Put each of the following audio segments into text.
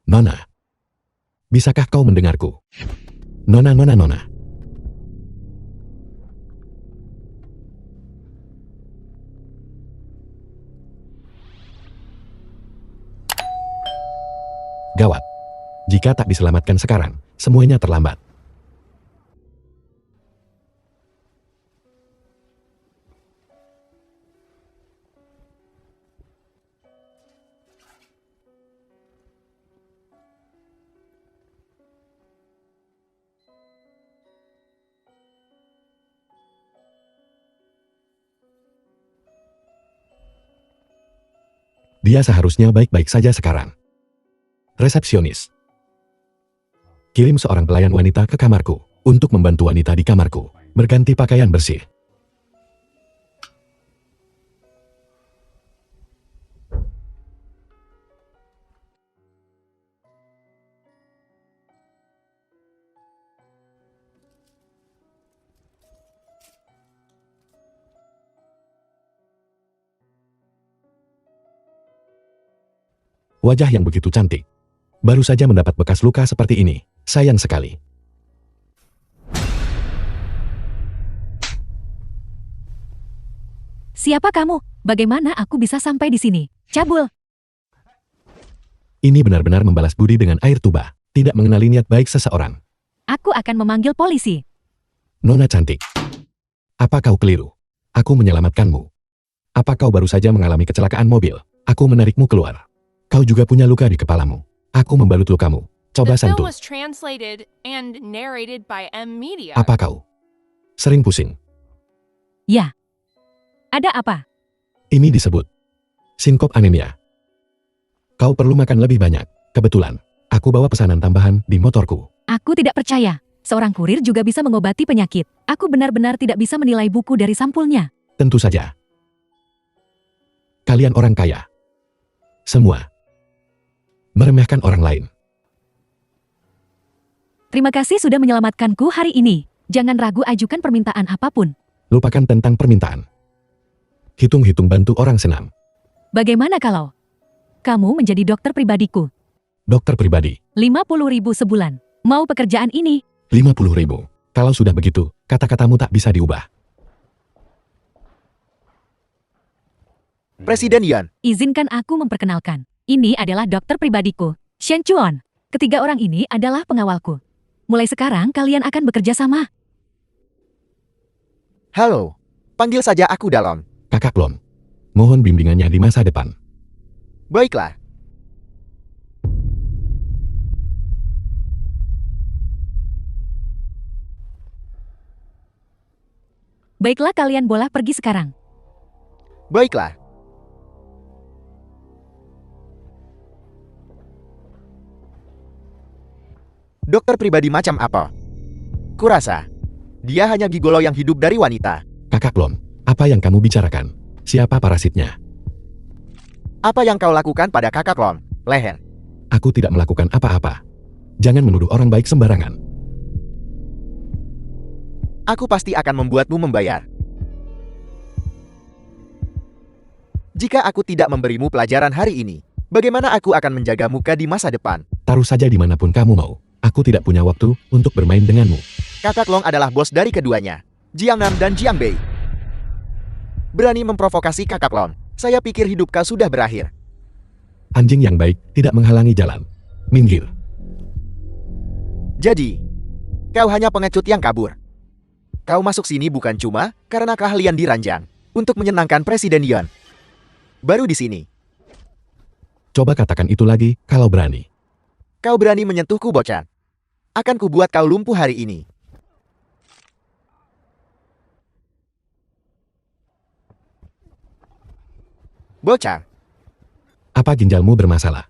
Nona, bisakah kau mendengarku? Nona. Gawat. Jika tak diselamatkan sekarang, semuanya terlambat. Dia seharusnya baik-baik saja sekarang. Resepsionis. Kirim seorang pelayan wanita ke kamarku, untuk membantu wanita di kamarku berganti pakaian bersih. Wajah yang begitu cantik. Baru saja mendapat bekas luka seperti ini. Sayang sekali. Siapa kamu? Bagaimana aku bisa sampai di sini? Cabul! Ini benar-benar membalas budi dengan air tuba. Tidak mengenali niat baik seseorang. Aku akan memanggil polisi. Nona cantik. Apa kau keliru? Aku menyelamatkanmu. Apa kau baru saja mengalami kecelakaan mobil? Aku menarikmu keluar. Kau juga punya luka di kepalamu. Aku membalut lukamu. Coba The film sentuh. was translated and narrated by M Media. Apa kau? Sering pusing. Ya. Ada apa? Ini disebut sinkop anemia. Kau perlu makan lebih banyak. Kebetulan, aku bawa pesanan tambahan di motorku. Aku tidak percaya. Seorang kurir juga bisa mengobati penyakit. Aku benar-benar tidak bisa menilai buku dari sampulnya. Tentu saja. Kalian orang kaya. Semua. Meremehkan orang lain. Terima kasih sudah menyelamatkanku hari ini. Jangan ragu ajukan permintaan apapun. Lupakan tentang permintaan. Hitung-hitung bantu orang senam. Bagaimana kalau kamu menjadi dokter pribadiku? Dokter pribadi, 50.000 sebulan. Mau pekerjaan ini? 50.000. Kalau sudah begitu, kata-katamu tak bisa diubah. Presiden Yan. Izinkan aku memperkenalkan. Ini adalah dokter pribadiku, Shen Chuan. Ketiga orang ini adalah pengawalku. Mulai sekarang kalian akan bekerja sama. Halo. Panggil saja aku Dalon. Kakak Lom. Mohon bimbingannya di masa depan. Baiklah. Baiklah kalian boleh pergi sekarang. Baiklah. Dokter pribadi macam apa? Kurasa, dia hanya gigolo yang hidup dari wanita. Kakak Lom, apa yang kamu bicarakan? Siapa parasitnya? Apa yang kau lakukan pada kakak Lom, Leher? Aku tidak melakukan apa-apa. Jangan menuduh orang baik sembarangan. Aku pasti akan membuatmu membayar. Jika aku tidak memberimu pelajaran hari ini, bagaimana aku akan menjaga muka di masa depan? Taruh saja dimanapun kamu mau. Aku tidak punya waktu untuk bermain denganmu. Kakak Long adalah bos dari keduanya, Jiang Nam dan Jiang Bei. Berani memprovokasi kakak Long. Saya pikir hidup kau sudah berakhir. Anjing yang baik tidak menghalangi jalan. Minggir. Jadi, kau hanya pengecut yang kabur. Kau masuk sini bukan cuma karena keahlian diranjang untuk menyenangkan Presiden Yon. Baru di sini. Coba katakan itu lagi kalau berani. Kau berani menyentuhku, bocah. Akan kubuat kau lumpuh hari ini. Bocah. Apa ginjalmu bermasalah?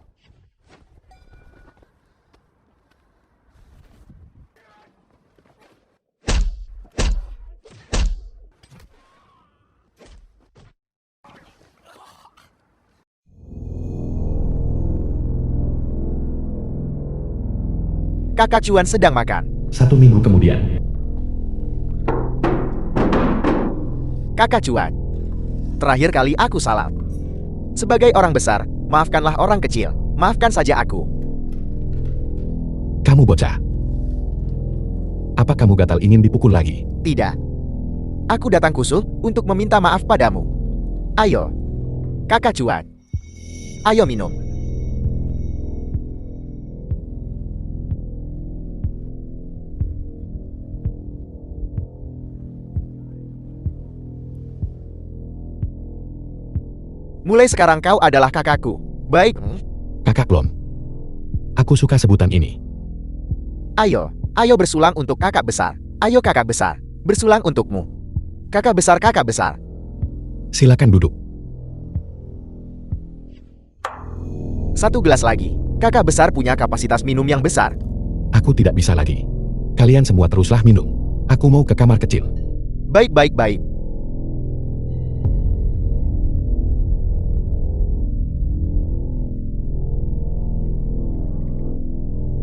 Kakak Cuan sedang makan. 1 minggu kemudian. Kakak Cuan. Terakhir kali aku salam. Sebagai orang besar, maafkanlah orang kecil. Maafkan saja aku. Kamu bocah. Apa kamu gatal ingin dipukul lagi? Tidak. Aku datang khusus untuk meminta maaf padamu. Ayo. Kakak cuan. Ayo minum. Mulai sekarang kau adalah kakakku. Baik? Kakak Klon. Aku suka sebutan ini. Ayo. Ayo bersulang untuk kakak besar. Ayo kakak besar. Bersulang untukmu. Kakak besar, kakak besar. Silakan duduk. Satu gelas lagi. Kakak besar punya kapasitas minum yang besar. Aku tidak bisa lagi. Kalian semua teruslah minum. Aku mau ke kamar kecil. Baik, baik, baik.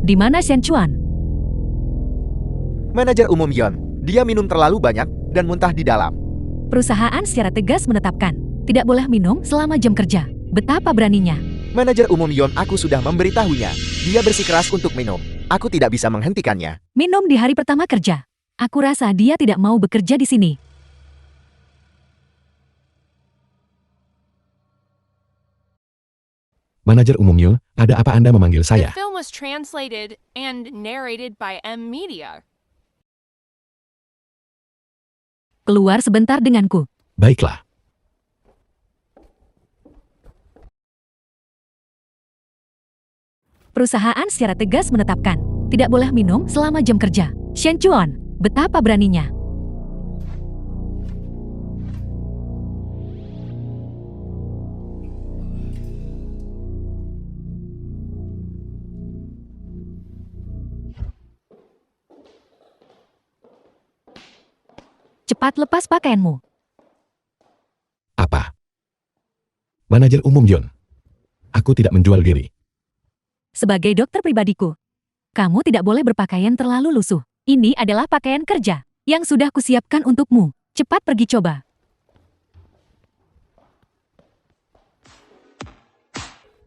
Di mana Shen Chuan? Manajer umum Yon. Dia minum terlalu banyak dan muntah di dalam. Perusahaan secara tegas menetapkan, tidak boleh minum selama jam kerja. Betapa beraninya. Manajer umum Yon, aku sudah memberitahunya. Dia bersikeras untuk minum. Aku tidak bisa menghentikannya. Minum di hari pertama kerja. Aku rasa dia tidak mau bekerja di sini. Manajer umum Yul, ada apa Anda memanggil The saya? film was translated and narrated by M Media. Keluar sebentar denganku. Baiklah. Perusahaan secara tegas menetapkan, tidak boleh minum selama jam kerja. Shen Chuan, betapa beraninya. Cepat lepas pakaianmu. Apa? Manajer umum Yon. Aku tidak menjual diri. Sebagai dokter pribadiku, kamu tidak boleh berpakaian terlalu lusuh. Ini adalah pakaian kerja yang sudah kusiapkan untukmu. Cepat pergi coba.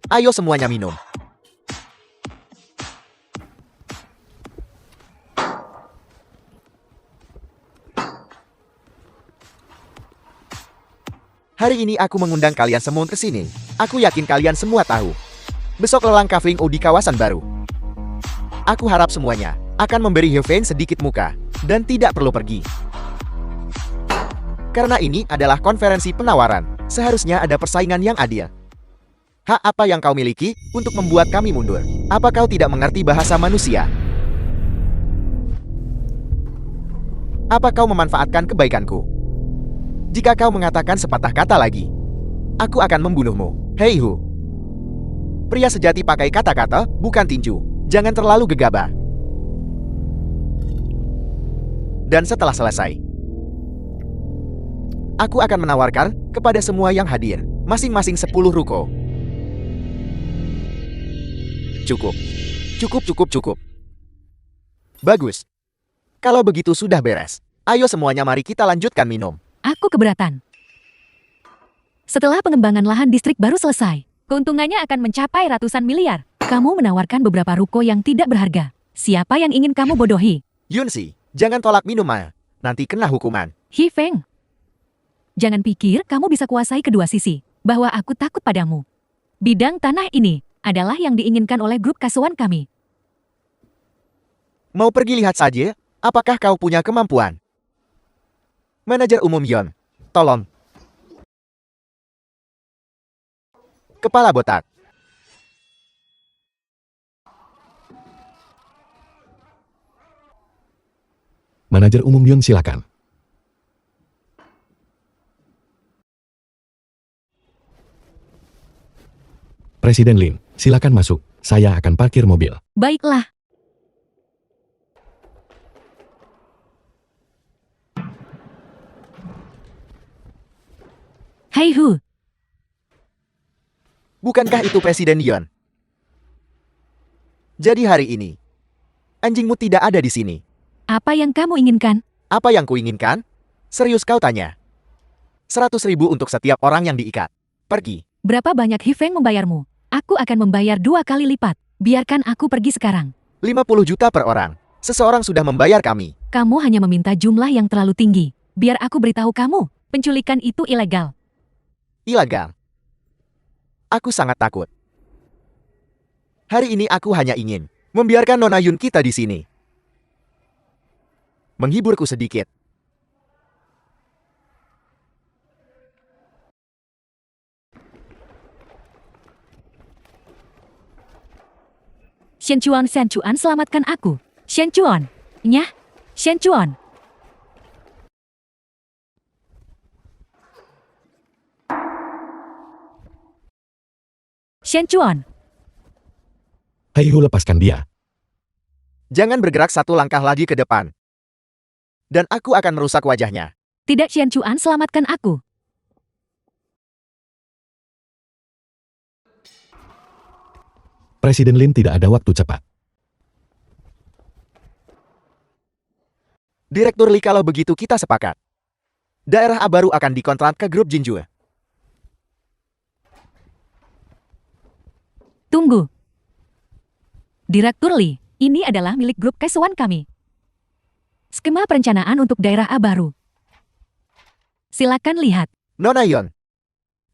Ayo semuanya minum. Hari ini aku mengundang kalian semua ke sini. Aku yakin kalian semua tahu. Besok lelang kafling O di kawasan baru. Aku harap semuanya akan memberi Hyofeng sedikit muka dan tidak perlu pergi. Karena ini adalah konferensi penawaran, seharusnya ada persaingan yang adil. Hak apa yang kau miliki untuk membuat kami mundur? Apa kau tidak mengerti bahasa manusia? Apa kau memanfaatkan kebaikanku? Jika kau mengatakan sepatah kata lagi, aku akan membunuhmu. Hei Hu. Pria sejati pakai kata-kata, bukan tinju. Jangan terlalu gegabah. Dan setelah selesai, aku akan menawarkan kepada semua yang hadir, masing-masing 10 ruko. Cukup. Cukup, cukup, cukup. Bagus. Kalau begitu sudah beres. Ayo semuanya mari kita lanjutkan minum. Aku keberatan. Setelah pengembangan lahan distrik baru selesai, keuntungannya akan mencapai ratusan miliar. Kamu menawarkan beberapa ruko yang tidak berharga. Siapa yang ingin kamu bodohi? Yunsi, jangan tolak minuman. Nanti kena hukuman. Hi Feng. Jangan pikir kamu bisa kuasai kedua sisi, bahwa aku takut padamu. Bidang tanah ini adalah yang diinginkan oleh grup kasuan kami. Mau pergi lihat saja, apakah kau punya kemampuan? Manajer umum Yon, tolong. Kepala botak. Manajer umum Yun silakan. Presiden Lin, silakan masuk. Saya akan parkir mobil. Baiklah. Hei Hu, Bukankah itu Presiden Yon? Jadi hari ini, anjingmu tidak ada di sini. apa yang kamu inginkan? Apa yang kuinginkan? Serius kau tanya? 100.000 untuk setiap orang yang diikat. Pergi. Berapa banyak Hi Feng membayarmu? Aku akan membayar 2 kali lipat. Biarkan aku pergi sekarang. 50 juta per orang. Seseorang sudah membayar kami. Kamu hanya meminta jumlah yang terlalu tinggi. Biar aku beritahu kamu, penculikan itu ilegal. Ilegal. Aku sangat takut. Hari ini aku hanya ingin membiarkan Nona Yun kita di sini. Menghiburku sedikit. Shen Chuan, selamatkan aku. Shen Chuan. Nyah, Shen Chuan. Shen Chuan. Hei Hu, lepaskan dia. Jangan bergerak satu langkah lagi ke depan. Dan aku akan merusak wajahnya. Tidak, Shen Chuan, selamatkan aku. Presiden Lin tidak ada waktu cepat. Direktur Li, kalau begitu kita sepakat. Daerah Abaru akan dikontrak ke grup Jinju. Tunggu. Direktur Li, ini adalah milik grup Kesuan kami. Skema perencanaan untuk daerah Abaru. Silakan lihat. Nona Yun.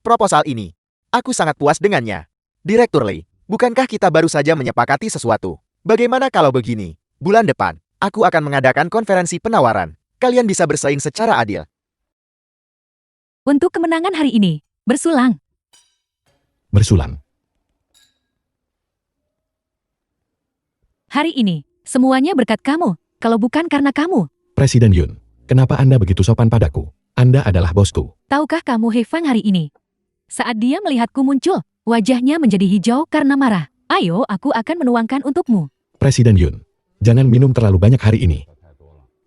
Proposal ini, aku sangat puas dengannya. Direktur Li, bukankah kita baru saja menyepakati sesuatu? Bagaimana kalau begini? Bulan depan, aku akan mengadakan konferensi penawaran. Kalian bisa bersaing secara adil. Untuk kemenangan hari ini, bersulang. Bersulang. Hari ini, semuanya berkat kamu. Kalau bukan karena kamu, Presiden Yun, kenapa Anda begitu sopan padaku? Anda adalah bosku. tahukah kamu He Fang hari ini? Saat dia melihatku muncul, wajahnya menjadi hijau karena marah. Ayo, aku akan menuangkan untukmu. Presiden Yun, jangan minum terlalu banyak hari ini.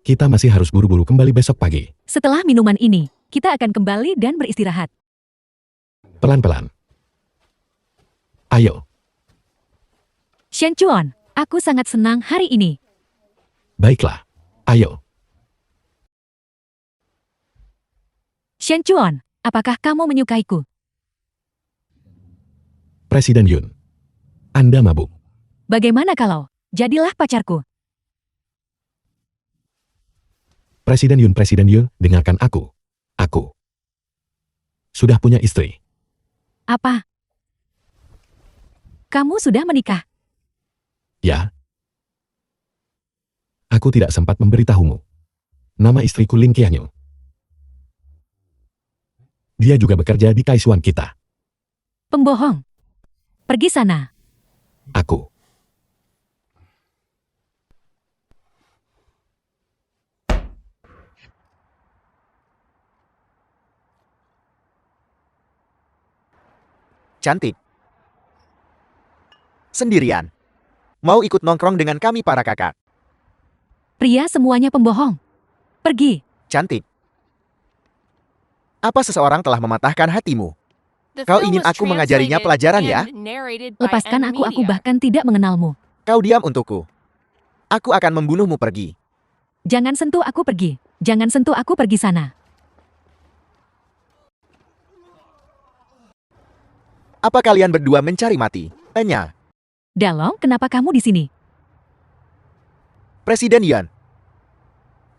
Kita masih harus buru-buru kembali besok pagi. Setelah minuman ini, kita akan kembali dan beristirahat. Pelan-pelan. Ayo, Shen Chuan, aku sangat senang hari ini. baiklah. Ayo. Shen Chuan, apakah kamu menyukaiku? Presiden Yun, Anda mabuk. Bagaimana kalau jadilah pacarku? Presiden Yun, dengarkan aku. Aku sudah punya istri. Apa? Kamu sudah menikah? Ya. Aku tidak sempat memberitahumu. Nama istriku Lin Qianyu. Dia juga bekerja di Kaisuan kita. Pembohong. Pergi sana. Aku. Cantik. Sendirian. Mau ikut nongkrong dengan kami para kakak. Pria semuanya pembohong. Pergi. Cantik. Apa seseorang telah mematahkan hatimu? The Kau film ingin was aku mengajarinya translated pelajaran ya? and narrated by Lepaskan M aku Media. bahkan tidak mengenalmu. Kau diam untukku. Aku akan membunuhmu, pergi. Jangan sentuh aku, pergi. Jangan sentuh aku, pergi sana. Apa kalian berdua mencari mati? Tanya. Dalong, kenapa kamu di sini? Presiden Yuan.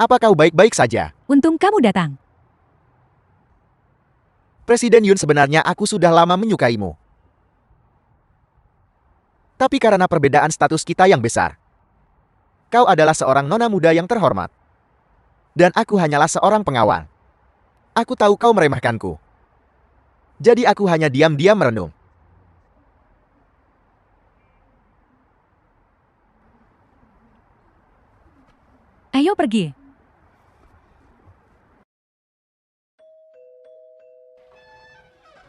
Apa kau baik-baik saja? Untung kamu datang. Presiden Yun, sebenarnya aku sudah lama menyukaimu. Tapi karena perbedaan status kita yang besar. Kau adalah seorang nona muda yang terhormat. Dan aku hanyalah seorang pengawal. Aku tahu kau meremehkanku. Jadi aku hanya diam-diam merenung. Ayo pergi.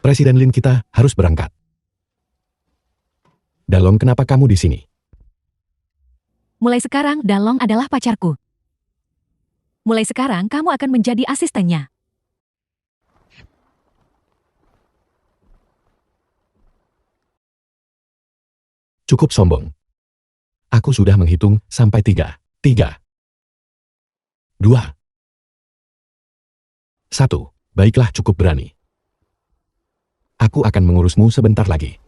Presiden Lin kita harus berangkat. Dalong, kenapa kamu di sini? Mulai sekarang, Dalong adalah pacarku. Mulai sekarang, kamu akan menjadi asistennya. Cukup sombong. Aku sudah menghitung sampai 3. 3. 2. 1. Baiklah, cukup berani. Aku akan mengurusmu sebentar lagi.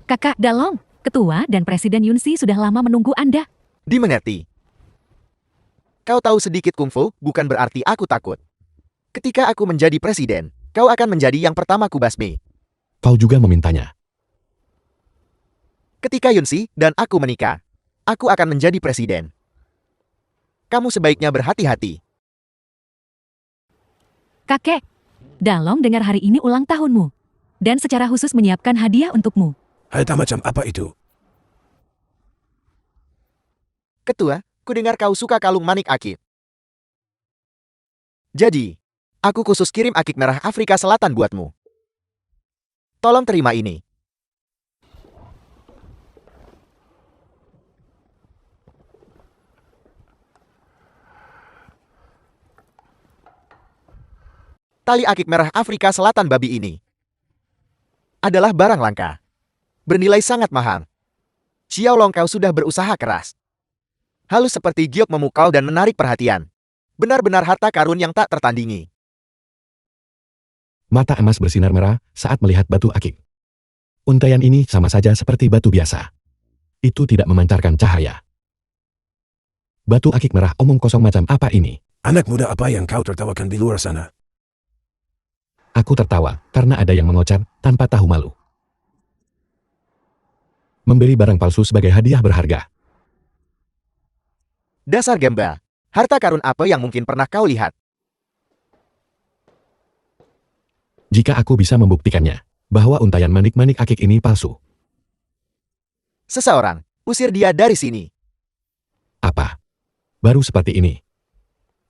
Kakak Dalong, Ketua dan Presiden Yunsi sudah lama menunggu Anda. Dimengerti. Kau tahu sedikit kungfu, bukan berarti aku takut. Ketika aku menjadi presiden, kau akan menjadi yang pertama kubasmi. Kau juga memintanya. Ketika Yunsi dan aku menikah, aku akan menjadi presiden. Kamu sebaiknya berhati-hati. Kakek, Dalong dengar hari ini ulang tahunmu. Dan secara khusus menyiapkan hadiah untukmu. Hadiah macam apa itu? Ketua, kudengar kau suka kalung manik akik. Jadi, aku khusus kirim akik merah Afrika Selatan buatmu. Tolong terima ini. Tali akik merah Afrika Selatan babi ini adalah barang langka. Bernilai sangat mahal. Xiaolong, kau sudah berusaha keras. Halus seperti giok memukau dan menarik perhatian. Benar-benar harta karun yang tak tertandingi. Mata emas bersinar merah saat melihat batu akik. Untaian ini sama saja seperti batu biasa. Itu tidak memancarkan cahaya. Batu akik merah omong kosong macam apa ini? Anak muda apa yang kau tertawakan di luar sana? Aku tertawa karena ada yang mengocar tanpa tahu malu. Memberi barang palsu sebagai hadiah berharga. Dasar gembel. Harta karun apa yang mungkin pernah kau lihat? Jika aku bisa membuktikannya, bahwa untaian manik-manik akik ini palsu. Seseorang, usir dia dari sini. Apa? Baru seperti ini.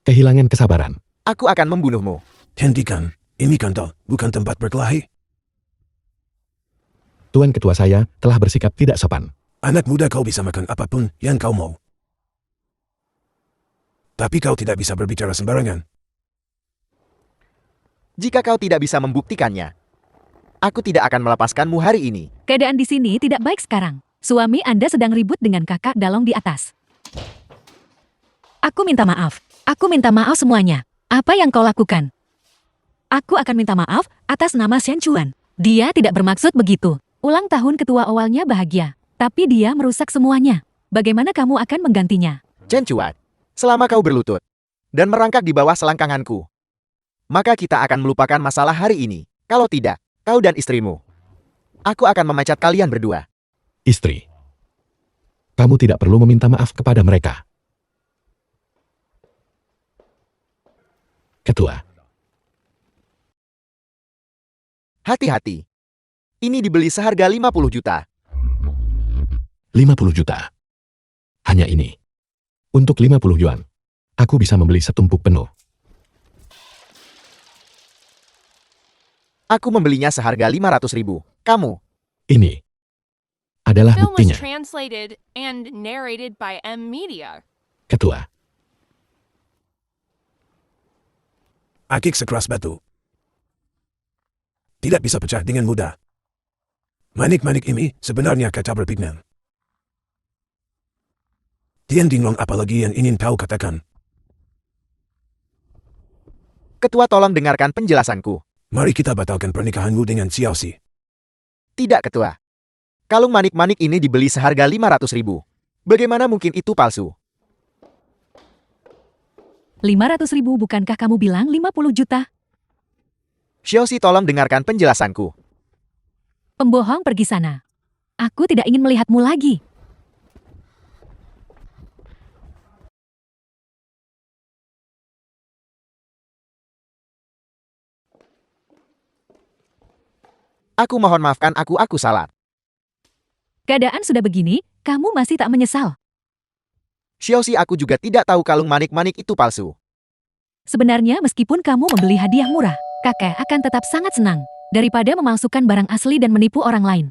Kehilangan kesabaran. Aku akan membunuhmu. Hentikan, ini kantor, bukan tempat berkelahi. Tuan ketua saya telah bersikap tidak sopan. Anak muda, kau bisa makan apapun yang kau mau. Tapi kau tidak bisa berbicara sembarangan. Jika kau tidak bisa membuktikannya, aku tidak akan melepaskanmu hari ini. Keadaan di sini tidak baik sekarang. Suami Anda sedang ribut dengan kakak Dalong di atas. Aku minta maaf. Aku minta maaf semuanya. Apa yang kau lakukan? Aku akan minta maaf atas nama Shen Chuan. Dia tidak bermaksud begitu. Ulang tahun ketua awalnya bahagia. Tapi dia merusak semuanya. Bagaimana kamu akan menggantinya? Chen Chuan, selama kau berlutut dan merangkak di bawah selangkanganku, maka kita akan melupakan masalah hari ini. Kalau tidak, kau dan istrimu, aku akan memecat kalian berdua. Istri. Kamu tidak perlu meminta maaf kepada mereka. Ketua. Hati-hati. Ini dibeli seharga 50 juta. 50 juta. Hanya ini. Untuk 50 yuan, aku bisa membeli setumpuk penuh. Aku membelinya seharga 500 ribu. Kamu, Ini adalah Film was buktinya, translated and narrated by M Media. Ketua. Akik sekeras batu. Tidak bisa pecah dengan mudah. Manik-manik ini sebenarnya kata berpigmen. Tian Dinglong, apalagi yang ingin kau katakan? ketua, tolong dengarkan penjelasanku. Mari kita batalkan pernikahanmu dengan Xiao Si. Tidak, ketua. Kalung manik-manik ini dibeli seharga 500 ribu. Bagaimana mungkin itu palsu? 500 ribu bukankah kamu bilang 50 juta? Xiaoxi, tolong dengarkan penjelasanku. Pembohong, pergi sana. Aku tidak ingin melihatmu lagi. Aku mohon maafkan aku salah. Keadaan sudah begini, kamu masih tak menyesal. Xiaoxi, aku juga tidak tahu kalung manik-manik itu palsu. Sebenarnya meskipun kamu membeli hadiah murah, kakek akan tetap sangat senang daripada memalsukan barang asli dan menipu orang lain.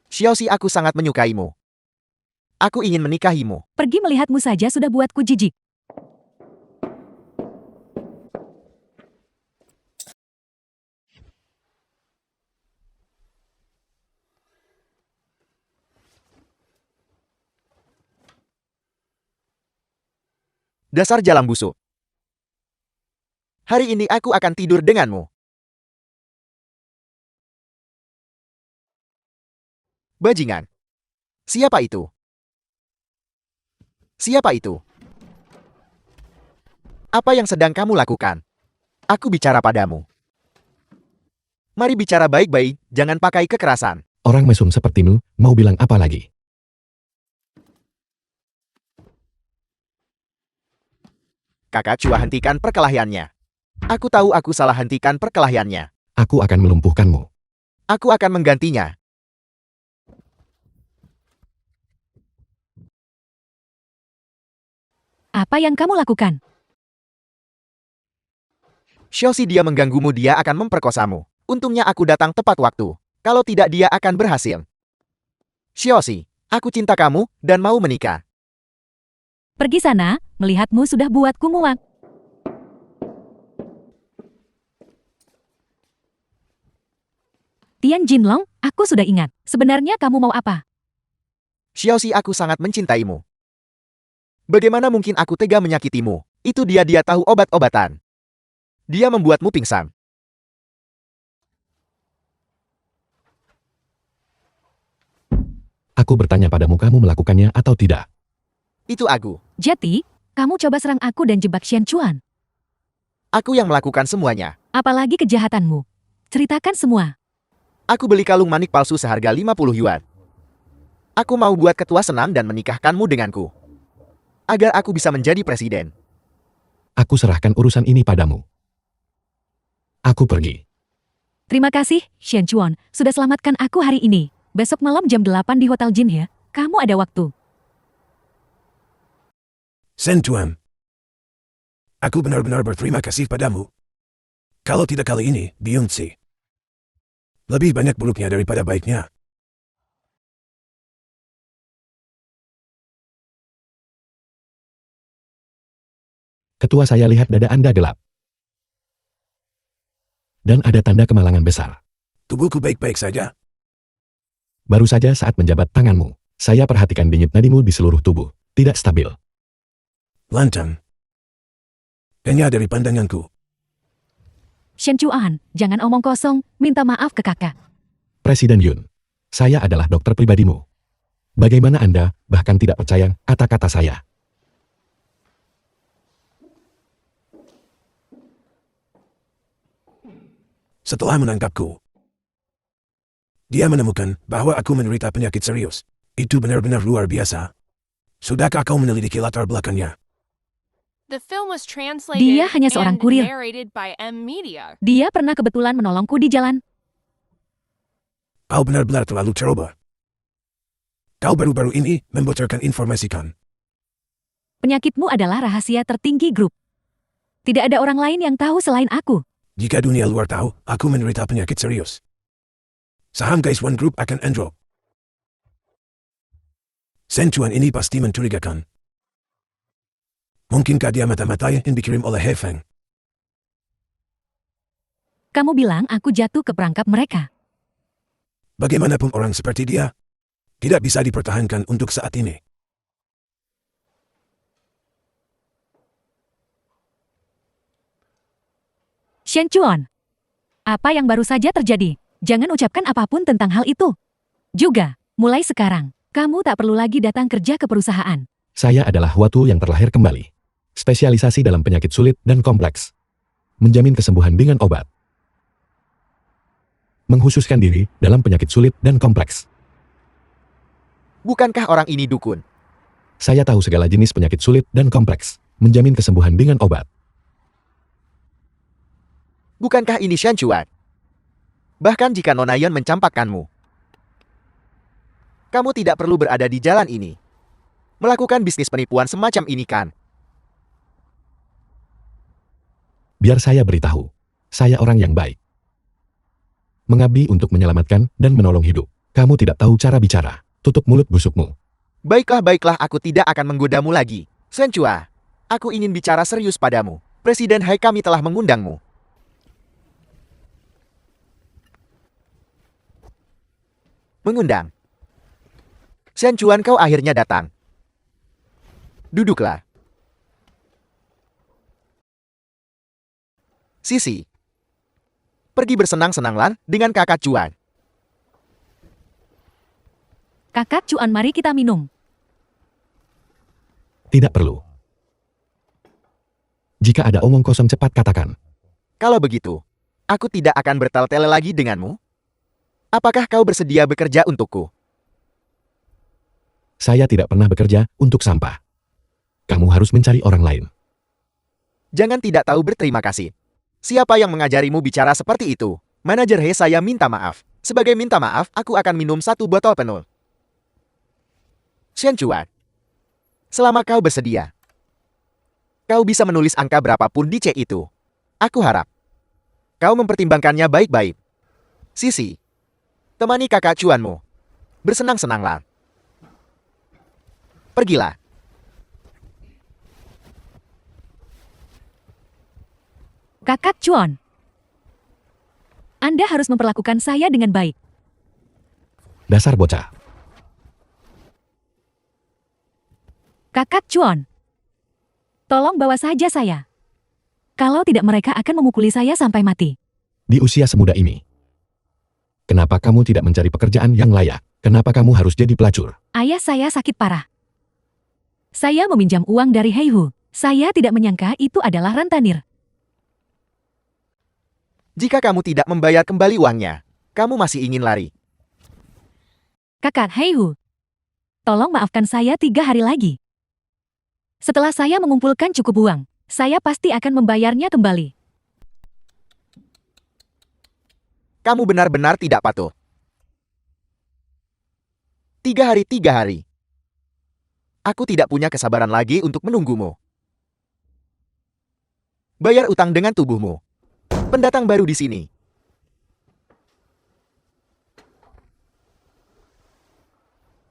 Xiaoxi, aku sangat menyukaimu. Aku ingin menikahimu. Pergi melihatmu saja sudah buatku jijik. Dasar jalang busuk. Hari ini aku akan tidur denganmu. Bajingan. Siapa itu? Siapa itu? Apa yang sedang kamu lakukan? Aku bicara padamu. Mari bicara baik-baik, jangan pakai kekerasan. Orang mesum sepertimu, mau bilang apa lagi? Kakak Chua, hentikan perkelahiannya. Aku tahu aku salah, hentikan perkelahiannya. Aku akan melumpuhkanmu. Aku akan menggantinya. Apa yang kamu lakukan? Xiaoxi, dia mengganggumu, dia akan memperkosamu. Untungnya aku datang tepat waktu. Kalau tidak, dia akan berhasil. Xiaoxi, aku cinta kamu dan mau menikah. Pergi sana, melihatmu sudah buatku muak. Tian Jinlong, aku sudah ingat. Sebenarnya kamu mau apa? Xiaoxi, aku sangat mencintaimu. Bagaimana mungkin aku tega menyakitimu? Itu dia tahu obat-obatan. Dia membuatmu pingsan. Aku bertanya padamu, kamu melakukannya atau tidak? Itu aku. Jadi, kamu coba serang aku dan jebak Xian Chuan. Aku yang melakukan semuanya. Apalagi kejahatanmu. Ceritakan semua. Aku beli kalung manik palsu seharga 50 yuan. Aku mau buat ketua senang dan menikahkanmu denganku. Agar aku bisa menjadi presiden. Aku serahkan urusan ini padamu. Aku pergi. Terima kasih, Xian Chuan, sudah selamatkan aku hari ini. Besok malam jam 8 di Hotel Jin ya. Kamu ada waktu. Shen Tuan. Aku benar-benar berterima kasih padamu. Kalau tidak kali ini, Beyonce. Lebih banyak buruknya daripada baiknya. Ketua, saya lihat dada Anda gelap. Dan ada tanda kemalangan besar. Tubuhku baik-baik saja. Baru saja saat menjabat tanganmu, saya perhatikan denyut nadimu di seluruh tubuh. Tidak stabil. Lantang. Hanya dari pandanganku. Xian Chuan, jangan omong kosong, minta maaf ke kakak. Presiden Yun, saya adalah dokter pribadimu. Bagaimana Anda bahkan tidak percaya kata-kata saya? Setelah menangkapku, dia menemukan bahwa aku menderita penyakit serius. Itu benar-benar luar biasa. Sudahkah kau meneliti latar belakangnya? The film was translated Dia hanya seorang and kurir. narrated by M Media. Dia pernah kebetulan menolongku di jalan. Kau benar-benar terlalu ceroboh. Kau baru-baru ini membocorkan informasikan. Penyakitmu adalah rahasia tertinggi grup. Tidak ada orang lain yang tahu selain aku. Jika dunia luar tahu, aku menderita penyakit serius. Saham Guys One Group akan anjlok. Shen Chuan ini pasti mencurigakan. Mungkinkah dia mata-matanya yang dikirim oleh He Feng? Kamu bilang aku jatuh ke perangkap mereka. Bagaimanapun orang seperti dia, tidak bisa dipertahankan untuk saat ini. Xian Chuan, apa yang baru saja terjadi? Jangan ucapkan apapun tentang hal itu. Juga, mulai sekarang, kamu tak perlu lagi datang kerja ke perusahaan. Saya adalah Watu yang terlahir kembali. Spesialisasi dalam penyakit sulit dan kompleks. Menjamin kesembuhan dengan obat. Menghususkan diri dalam penyakit sulit dan kompleks. Bukankah orang ini dukun? Saya tahu segala jenis penyakit sulit dan kompleks. Menjamin kesembuhan dengan obat. Bukankah ini Shen Chuan? Bahkan jika Nona Yan mencampakkanmu, kamu tidak perlu berada di jalan ini. Melakukan bisnis penipuan semacam ini kan? Biar saya beritahu. Saya orang yang baik. Mengabdi untuk menyelamatkan dan menolong hidup. Kamu tidak tahu cara bicara. Tutup mulut busukmu. Baiklah, aku tidak akan menggodamu lagi. Shen Chuan, aku ingin bicara serius padamu. Presiden Hai kami telah mengundangmu. Mengundang. Shen Chuan, kau akhirnya datang. Duduklah. Sisi. Pergi bersenang-senanglah dengan kakak Chuan. Kakak Cuan, mari kita minum. Tidak perlu. Jika ada omong kosong cepat katakan. Kalau begitu, aku tidak akan bertele-tele lagi denganmu. Apakah kau bersedia bekerja untukku? Saya tidak pernah bekerja untuk sampah. Kamu harus mencari orang lain. Jangan tidak tahu berterima kasih. Siapa yang mengajarimu bicara seperti itu? Manajer He, saya minta maaf. Sebagai minta maaf, aku akan minum 1 botol penuh. Shen Chuan, selama kau bersedia, kau bisa menulis angka berapapun di cek itu. Aku harap kau mempertimbangkannya baik-baik. Sisi, temani kakak cuanmu. Bersenang-senanglah. Pergilah. Kakak Cuan, Anda harus memperlakukan saya dengan baik. Dasar bocah. Kakak Cuan, tolong bawa saja saya. Kalau tidak mereka akan memukuli saya sampai mati. Di usia semuda ini. Kenapa kamu tidak mencari pekerjaan yang layak? Kenapa kamu harus jadi pelacur? Ayah saya sakit parah. Saya meminjam uang dari Heihu. Saya tidak menyangka itu adalah rentenir. Jika kamu tidak membayar kembali uangnya, kamu masih ingin lari. Kakak Heihu, tolong maafkan saya 3 hari lagi. Setelah saya mengumpulkan cukup uang, saya pasti akan membayarnya kembali. Kamu benar-benar tidak patuh. 3 hari 3 hari. Aku tidak punya kesabaran lagi untuk menunggumu. Bayar utang dengan tubuhmu. Pendatang baru di sini.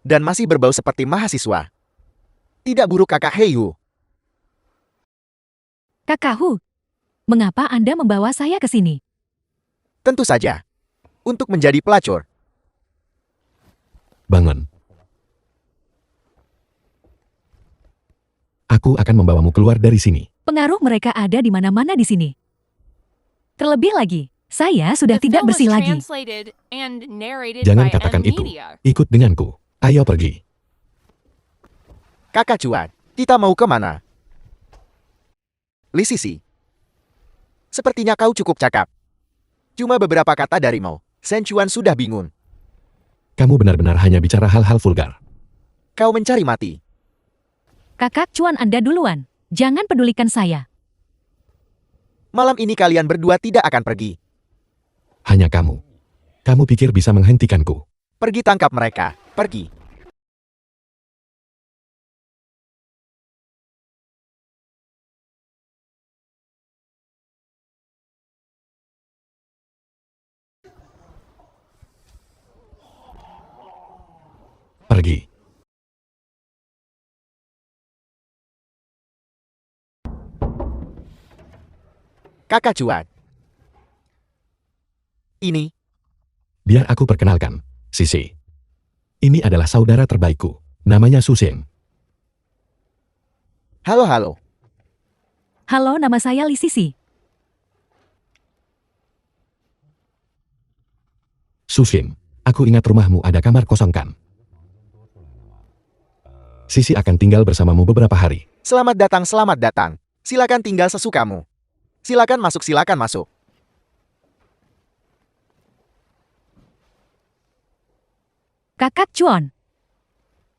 Dan masih berbau seperti mahasiswa. Tidak buruk kakak Heihu. Kakak Hu, mengapa Anda membawa saya ke sini? Tentu saja. Untuk menjadi pelacur. Bangun. Aku akan membawamu keluar dari sini. Pengaruh mereka ada di mana-mana di sini. Terlebih lagi, saya sudah The tidak film was bersih lagi. translated and narrated Jangan by katakan itu. M-Media. Ikut denganku. Ayo pergi. Kakak Cuan, kita mau kemana? Li Sisi. Sepertinya kau cukup cakap. Cuma beberapa kata darimu, Shen Chuan sudah bingung. Kamu benar-benar hanya bicara hal-hal vulgar. Kau mencari mati. Kakak Cuan, Anda duluan. Jangan pedulikan saya. Malam ini kalian berdua tidak akan pergi. Hanya kamu. Kamu pikir bisa menghentikanku? Pergi tangkap mereka. Pergi. Pergi. Kakak Cuan. Ini, Biar aku perkenalkan. Sisi. Ini adalah saudara terbaikku. Namanya Susen. halo. Halo, nama saya Li Sisi. Susin, aku ingat rumahmu ada kamar kosong kan? Sisi akan tinggal bersamamu beberapa hari. Selamat datang, selamat datang. Silakan tinggal sesukamu. Silakan masuk, silakan masuk. Kakak Cuan,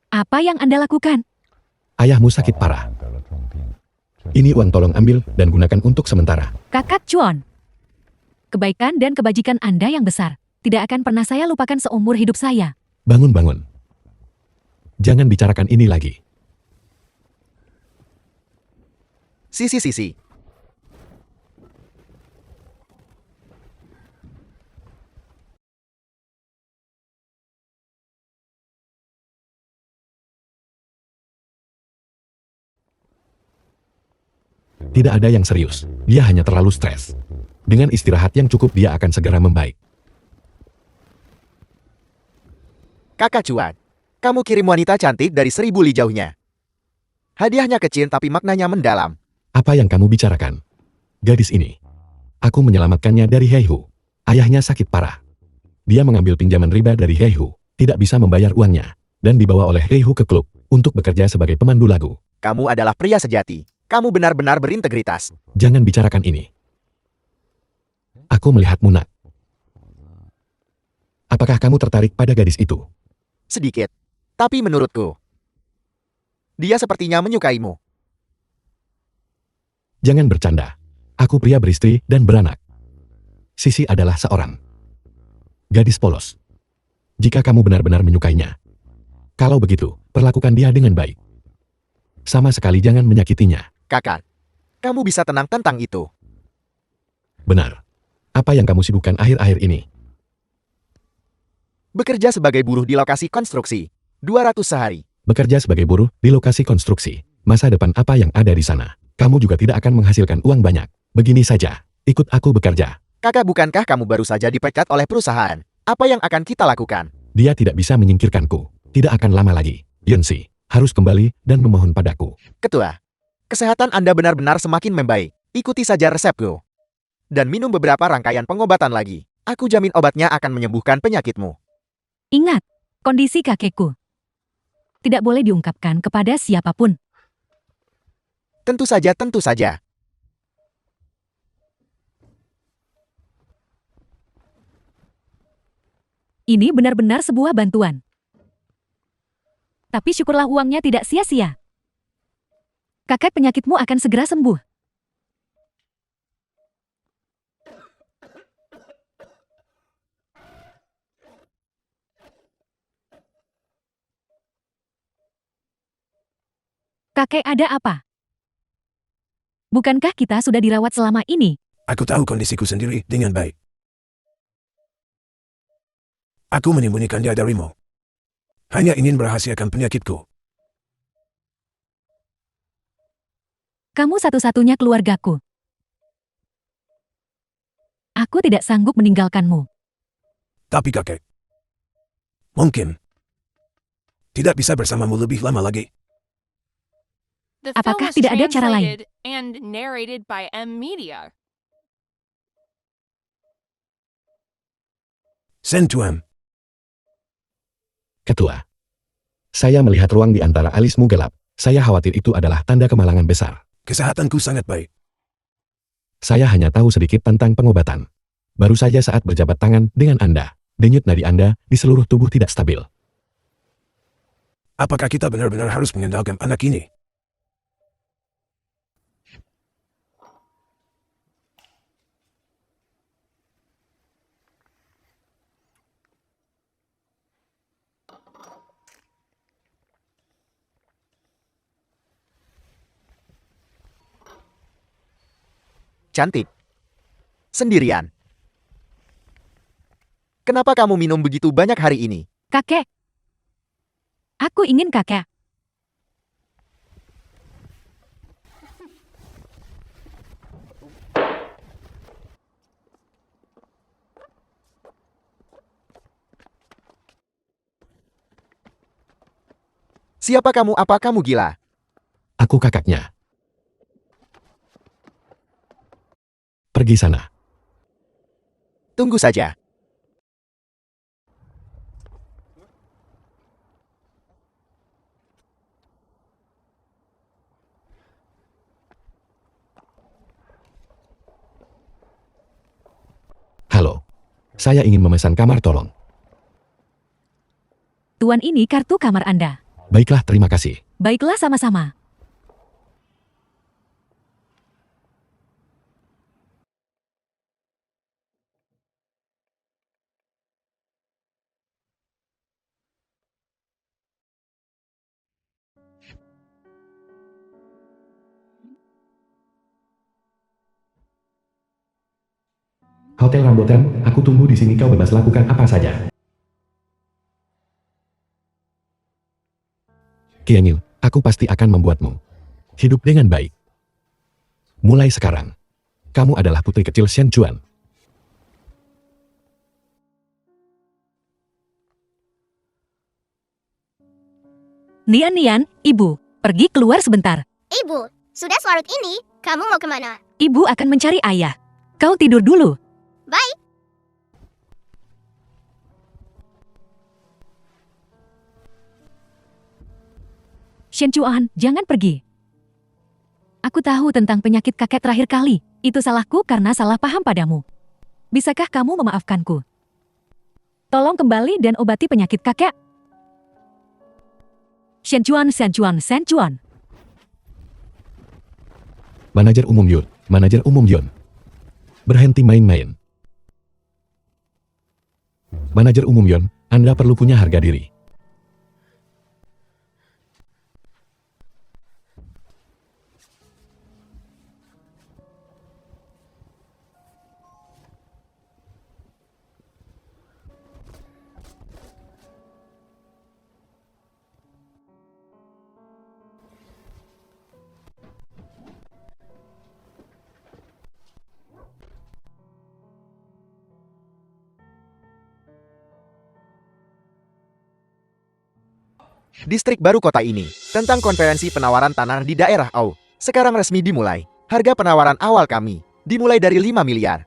apa yang Anda lakukan? Ayahmu sakit parah. Ini uang, tolong ambil dan gunakan untuk sementara. Kakak Cuan, kebaikan dan kebajikan Anda yang besar tidak akan pernah saya lupakan seumur hidup saya. Bangun. Jangan bicarakan ini lagi. Sisi. Tidak ada yang serius. Dia hanya terlalu stres. Dengan istirahat yang cukup dia akan segera membaik. Kakak Cuan, kamu kirim wanita cantik dari 1000 li jauhnya. Hadiahnya kecil tapi maknanya mendalam. Apa yang kamu bicarakan? Gadis ini. Aku menyelamatkannya dari Heihu. Ayahnya sakit parah. Dia mengambil pinjaman riba dari Heihu. Tidak bisa membayar uangnya. dan dibawa oleh Heihu ke klub untuk bekerja sebagai pemandu lagu. Kamu adalah pria sejati. Kamu benar-benar berintegritas. Jangan bicarakan ini. Aku melihatmu, Nak. Apakah kamu tertarik pada gadis itu? Sedikit. Tapi menurutku, dia sepertinya menyukaimu. Jangan bercanda. Aku pria beristri dan beranak. Sisi adalah seorang gadis polos. Jika kamu benar-benar menyukainya, kalau begitu, perlakukan dia dengan baik. Sama sekali jangan menyakitinya. Kakak, kamu bisa tenang tentang itu. Benar. Apa yang kamu sibukkan akhir-akhir ini? Bekerja sebagai buruh di lokasi konstruksi. 200 sehari. Bekerja sebagai buruh di lokasi konstruksi. Masa depan apa yang ada di sana? Kamu juga tidak akan menghasilkan uang banyak. Begini saja, ikut aku bekerja. Kakak, bukankah kamu baru saja dipecat oleh perusahaan? Apa yang akan kita lakukan? Dia tidak bisa menyingkirkanku. Tidak akan lama lagi. Yunsi harus kembali dan memohon padaku. Ketua, kesehatan Anda benar-benar semakin membaik. Ikuti saja resepku. Dan minum beberapa rangkaian pengobatan lagi. Aku jamin obatnya akan menyembuhkan penyakitmu. Ingat, kondisi kakekku tidak boleh diungkapkan kepada siapapun. Tentu saja, tentu saja. Ini benar-benar sebuah bantuan. Tapi syukurlah uangnya tidak sia-sia. Kakek, penyakitmu akan segera sembuh. Kakek, ada apa? Bukankah kita sudah dirawat selama ini? Aku tahu kondisiku sendiri dengan baik. Aku menyembunyikan dia darimu. Hanya ingin merahasiakan penyakitku. Kamu satu-satunya keluargaku. Aku tidak sanggup meninggalkanmu. Tapi kakek, mungkin tidak bisa bersamamu lebih lama lagi. The film Apakah was tidak ada cara lain? translated and narrated by M Media. Send to him. Ketua. Saya melihat ruang di antara alismu gelap. Saya khawatir itu adalah tanda kemalangan besar. Kesehatanku sangat baik. Saya hanya tahu sedikit tentang pengobatan. Baru saja saat berjabat tangan dengan Anda, denyut nadi Anda di seluruh tubuh tidak stabil. Apakah kita benar-benar harus mengandalkan anak ini? Cantik. Sendirian. Kenapa kamu minum begitu banyak hari ini? Kakek. Aku ingin kakek. Siapa kamu? Apa kamu gila? Aku kakaknya. Pergi sana. Tunggu saja. Halo. Saya ingin memesan kamar tolong. Tuan, ini kartu kamar Anda. Baiklah, terima kasih. Baiklah, sama-sama. Hotel Rambutan, aku tunggu di sini, kau bebas lakukan apa saja. Kianyil, aku pasti akan membuatmu hidup dengan baik. Mulai sekarang, kamu adalah putri kecil Shen Chuan. Nian, Ibu, pergi keluar sebentar. Ibu, sudah selarut ini, kamu mau kemana? Ibu akan mencari ayah. Kau tidur dulu. Baik. Shen Chuan, jangan pergi. Aku tahu tentang penyakit kakek terakhir kali. Itu salahku karena salah paham padamu. Bisakah kamu memaafkanku? Tolong kembali dan obati penyakit kakek. Shen Chuan, Shen Chuan, Shen Chuan. Manajer umum Yun, manajer umum Yun. Berhenti main-main. Manajer umum Yun, Anda perlu punya harga diri. Distrik baru kota ini, tentang konferensi penawaran tanah di daerah Au, sekarang resmi dimulai. Harga penawaran awal kami, dimulai dari 5 miliar.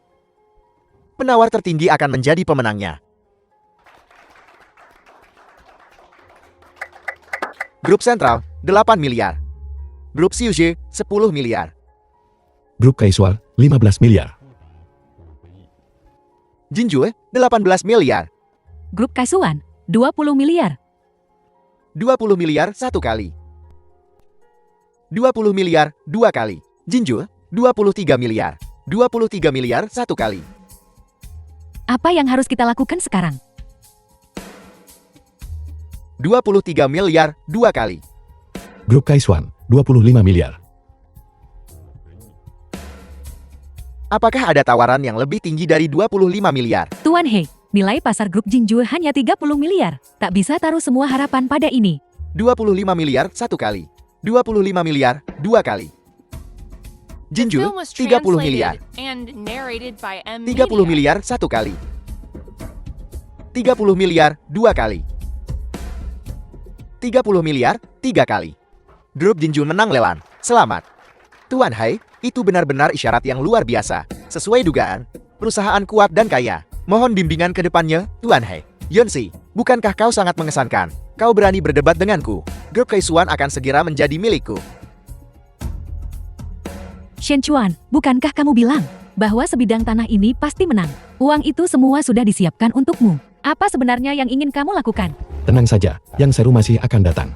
Penawar tertinggi akan menjadi pemenangnya. Grup Sentral, 8 miliar. Grup Siuje, 10 miliar. Grup Kaisual, 15 miliar. Jinjue, 18 miliar. Grup Kaisuan, 20 miliar. 20 miliar satu kali. 20 miliar dua kali. Jinjue, 23 miliar. 23 miliar satu kali. Apa yang harus kita lakukan sekarang? 23 miliar dua kali. Grup Kaisuan, 25 miliar. Apakah ada tawaran yang lebih tinggi dari 25 miliar? Tuan He, nilai pasar grup Jinjue hanya 30 miliar. Tak bisa taruh semua harapan pada ini. 25 miliar satu kali. 25 miliar dua kali. The Jinjue, film was 30 miliar. translated and narrated by M 30 Media. miliar satu kali. 30 miliar dua kali. 30 miliar tiga kali. Grup Jinjue menang lelang. Selamat. Tuan Hai, itu benar-benar isyarat yang luar biasa. Sesuai dugaan, perusahaan kuat dan kaya. Mohon bimbingan ke depannya, Tuan He. Yonsi, bukankah kau sangat mengesankan? Kau berani berdebat denganku. Grup Kaisuan akan segera menjadi milikku. Shen Chuan, bukankah kamu bilang bahwa sebidang tanah ini pasti menang? Uang itu semua sudah disiapkan untukmu. Apa sebenarnya yang ingin kamu lakukan? Tenang saja, yang seru masih akan datang.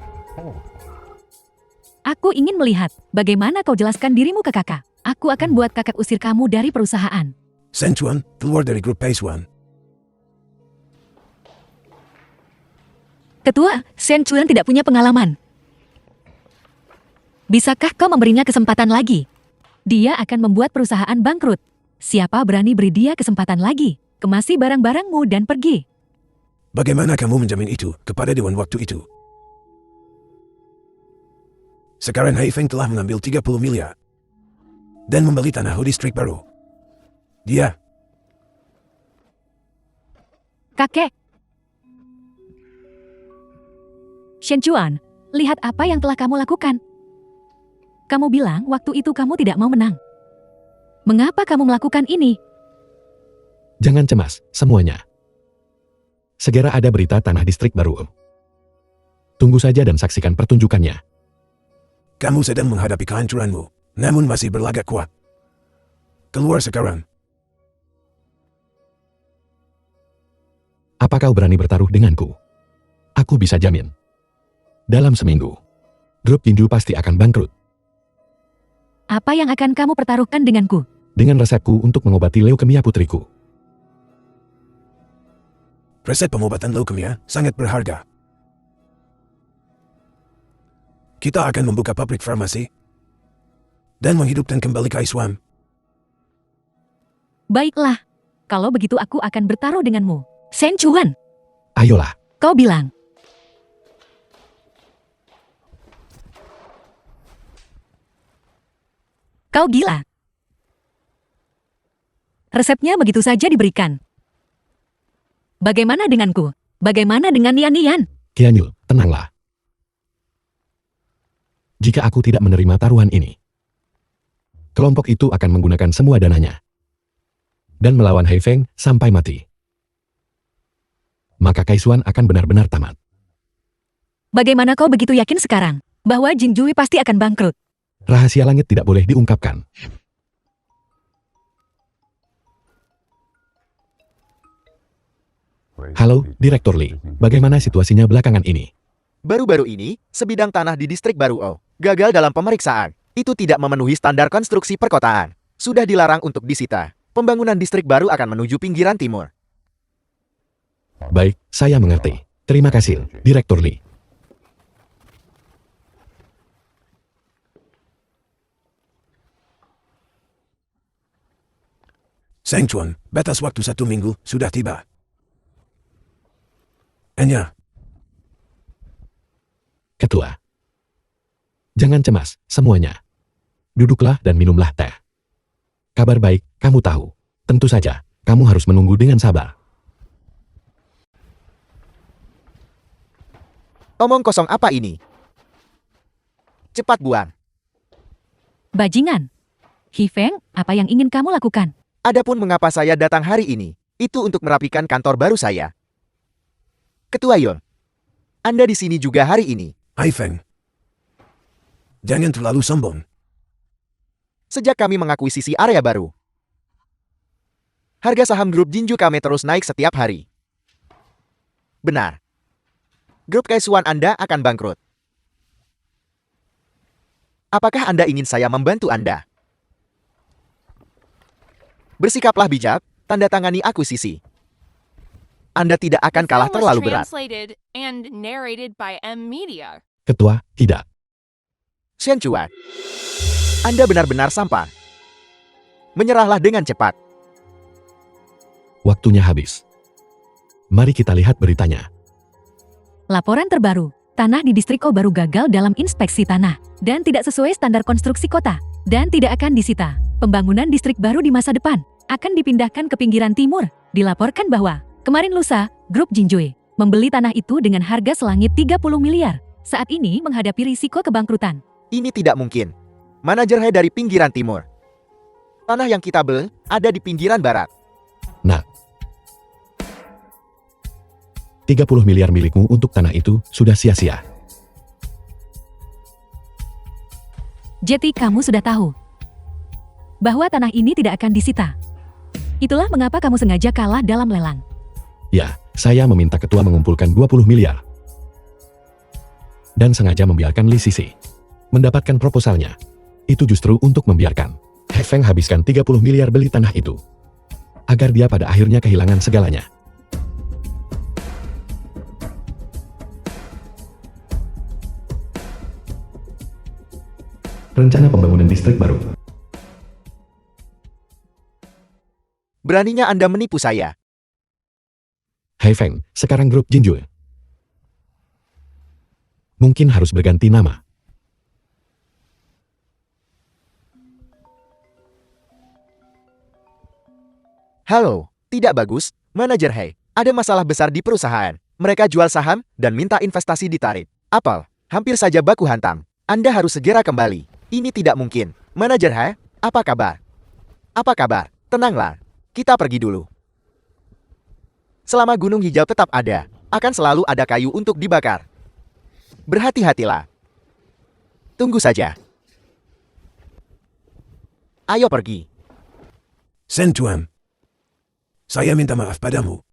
Aku ingin melihat bagaimana kau jelaskan dirimu ke kakak. Aku akan buat kakak usir kamu dari perusahaan. Shen Chuan, keluar dari grup Kaisuan. Ketua, Shen Chuan tidak punya pengalaman. Bisakah kau memberinya kesempatan lagi? Dia akan membuat perusahaan bangkrut. Siapa berani beri dia kesempatan lagi? Kemasi barang-barangmu dan pergi. Bagaimana kamu menjamin itu kepada Dewan waktu itu? Sekarang Hai Feng telah mengambil 30 miliar dan membeli tanah di distrik baru. Dia, Kakek. Shen Chuan, lihat apa yang telah kamu lakukan. Kamu bilang waktu itu kamu tidak mau menang. Mengapa kamu melakukan ini? Jangan cemas, semuanya. Segera ada berita tanah distrik baru. Tunggu saja dan saksikan pertunjukannya. kamu sedang menghadapi kehancuranmu, namun masih berlagak kuat. Keluar sekarang. Apa kau berani bertaruh denganku? Aku bisa jamin. Dalam seminggu, grup Jinjue pasti akan bangkrut. Apa yang akan kamu pertaruhkan denganku? Dengan resepku untuk mengobati leukemia putriku. Resep pengobatan leukemia sangat berharga. Kita akan membuka pabrik farmasi dan menghidupkan kembali Kaisuan. Baiklah, kalau begitu aku akan bertaruh denganmu. Shen Chuan, Ayolah, kau bilang. Kau gila. Resepnya begitu saja diberikan. Bagaimana denganku? Bagaimana dengan Nian Nian? Qianyul, tenanglah. Jika aku tidak menerima taruhan ini, kelompok itu akan menggunakan semua dananya dan melawan Hai Feng sampai mati. Maka Kaisuan akan benar-benar tamat. Bagaimana kau begitu yakin sekarang? bahwa Jinjui pasti akan bangkrut. Rahasia langit tidak boleh diungkapkan. Halo, Direktur Lee. Bagaimana situasinya belakangan ini? Baru-baru ini, sebidang tanah di distrik Baruo gagal dalam pemeriksaan. Itu tidak memenuhi standar konstruksi perkotaan. Sudah dilarang untuk disita. Pembangunan distrik baru akan menuju pinggiran timur. Baik, saya mengerti. Terima kasih, Direktur Lee. Sang Chuan, batas waktu 1 minggu sudah tiba. Enya, Ketua. Jangan cemas, semuanya. Duduklah dan minumlah teh. Kabar baik, kamu tahu. Tentu saja, kamu harus menunggu dengan sabar. Omong kosong apa ini? Cepat buang. Bajingan. Hifeng, apa yang ingin kamu lakukan? Adapun mengapa saya datang hari ini, itu untuk merapikan kantor baru saya. Ketua Yon, Anda di sini juga hari ini. Hai Feng. Jangan terlalu sombong. Sejak kami mengakuisisi area baru, harga saham grup Jinju kami terus naik setiap hari. Benar. Grup Kaisuan Anda akan bangkrut. Apakah Anda ingin saya membantu Anda? Bersikaplah bijak, tanda tangani akuisisi. Anda tidak akan kalah Film was terlalu berat. translated and narrated by M Media. Ketua, tidak. Shen Chuan, Anda benar-benar sampah. Menyerahlah dengan cepat. Waktunya habis. Mari kita lihat beritanya. Laporan terbaru. Tanah di distrik O baru gagal dalam inspeksi tanah dan tidak sesuai standar konstruksi kota dan tidak akan disita. Pembangunan distrik baru di masa depan akan dipindahkan ke pinggiran timur. Dilaporkan bahwa kemarin lusa, grup Jinjue membeli tanah itu dengan harga selangit 30 miliar. Saat ini menghadapi risiko kebangkrutan. Ini tidak mungkin. Manajer He dari pinggiran timur. Tanah yang kita beli ada di pinggiran barat. Nah, 30 miliar milikmu untuk tanah itu sudah sia-sia. Jadi kamu sudah tahu bahwa tanah ini tidak akan disita. Itulah mengapa kamu sengaja kalah dalam lelang. Ya, saya meminta ketua mengumpulkan 20 miliar. Dan sengaja membiarkan Li Sisi mendapatkan proposalnya. Itu justru untuk membiarkan He Feng habiskan 30 miliar beli tanah itu. Agar dia pada akhirnya kehilangan segalanya. Rencana pembangunan distrik baru. Beraninya Anda menipu saya. He Feng, sekarang grup Jinju. Mungkin harus berganti nama. Halo, tidak bagus, manajer He. Ada masalah besar di perusahaan. Mereka jual saham dan minta investasi ditarik. Apel, hampir saja baku hantam. Anda harus segera kembali. Ini tidak mungkin. Manajer He, apa kabar? Apa kabar? Tenanglah. Kita pergi dulu. Selama gunung hijau tetap ada, akan selalu ada kayu untuk dibakar. Berhati-hatilah. Tunggu saja. Ayo pergi. Sang Chuan. Saya minta maaf padamu.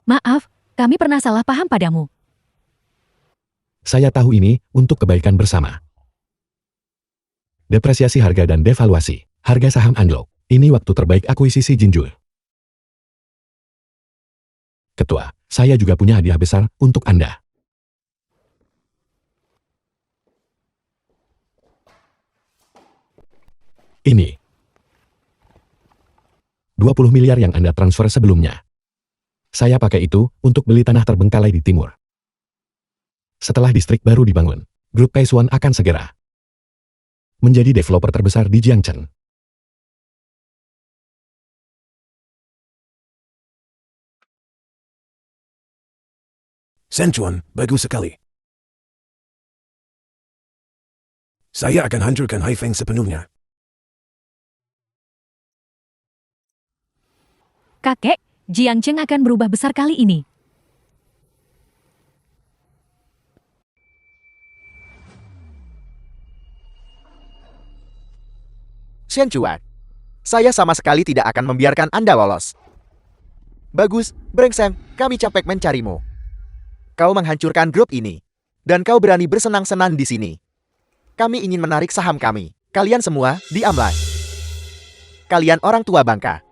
Maaf, kami pernah salah paham padamu. Saya tahu ini untuk kebaikan bersama. Depresiasi harga dan devaluasi. Harga saham anjlok. Ini waktu terbaik akuisisi Jinju. Ketua, saya juga punya hadiah besar untuk Anda. Ini 20 miliar yang Anda transfer sebelumnya. Saya pakai itu untuk beli tanah terbengkalai di timur. Setelah distrik baru dibangun, grup Kaisuan akan segera menjadi developer terbesar di Jiangchen. Sang Chuan, bagus sekali. Saya akan hancurkan Hai Feng sepenuhnya. Kakek, Jiangcheng akan berubah besar kali ini. Shen Chuan. Saya sama sekali tidak akan membiarkan Anda lolos. Bagus, brengsek, kami capek mencarimu. Kau menghancurkan grup ini. Dan kau berani bersenang-senang di sini. Kami ingin menarik saham kami. Kalian semua, diamlah. Kalian orang tua bangka.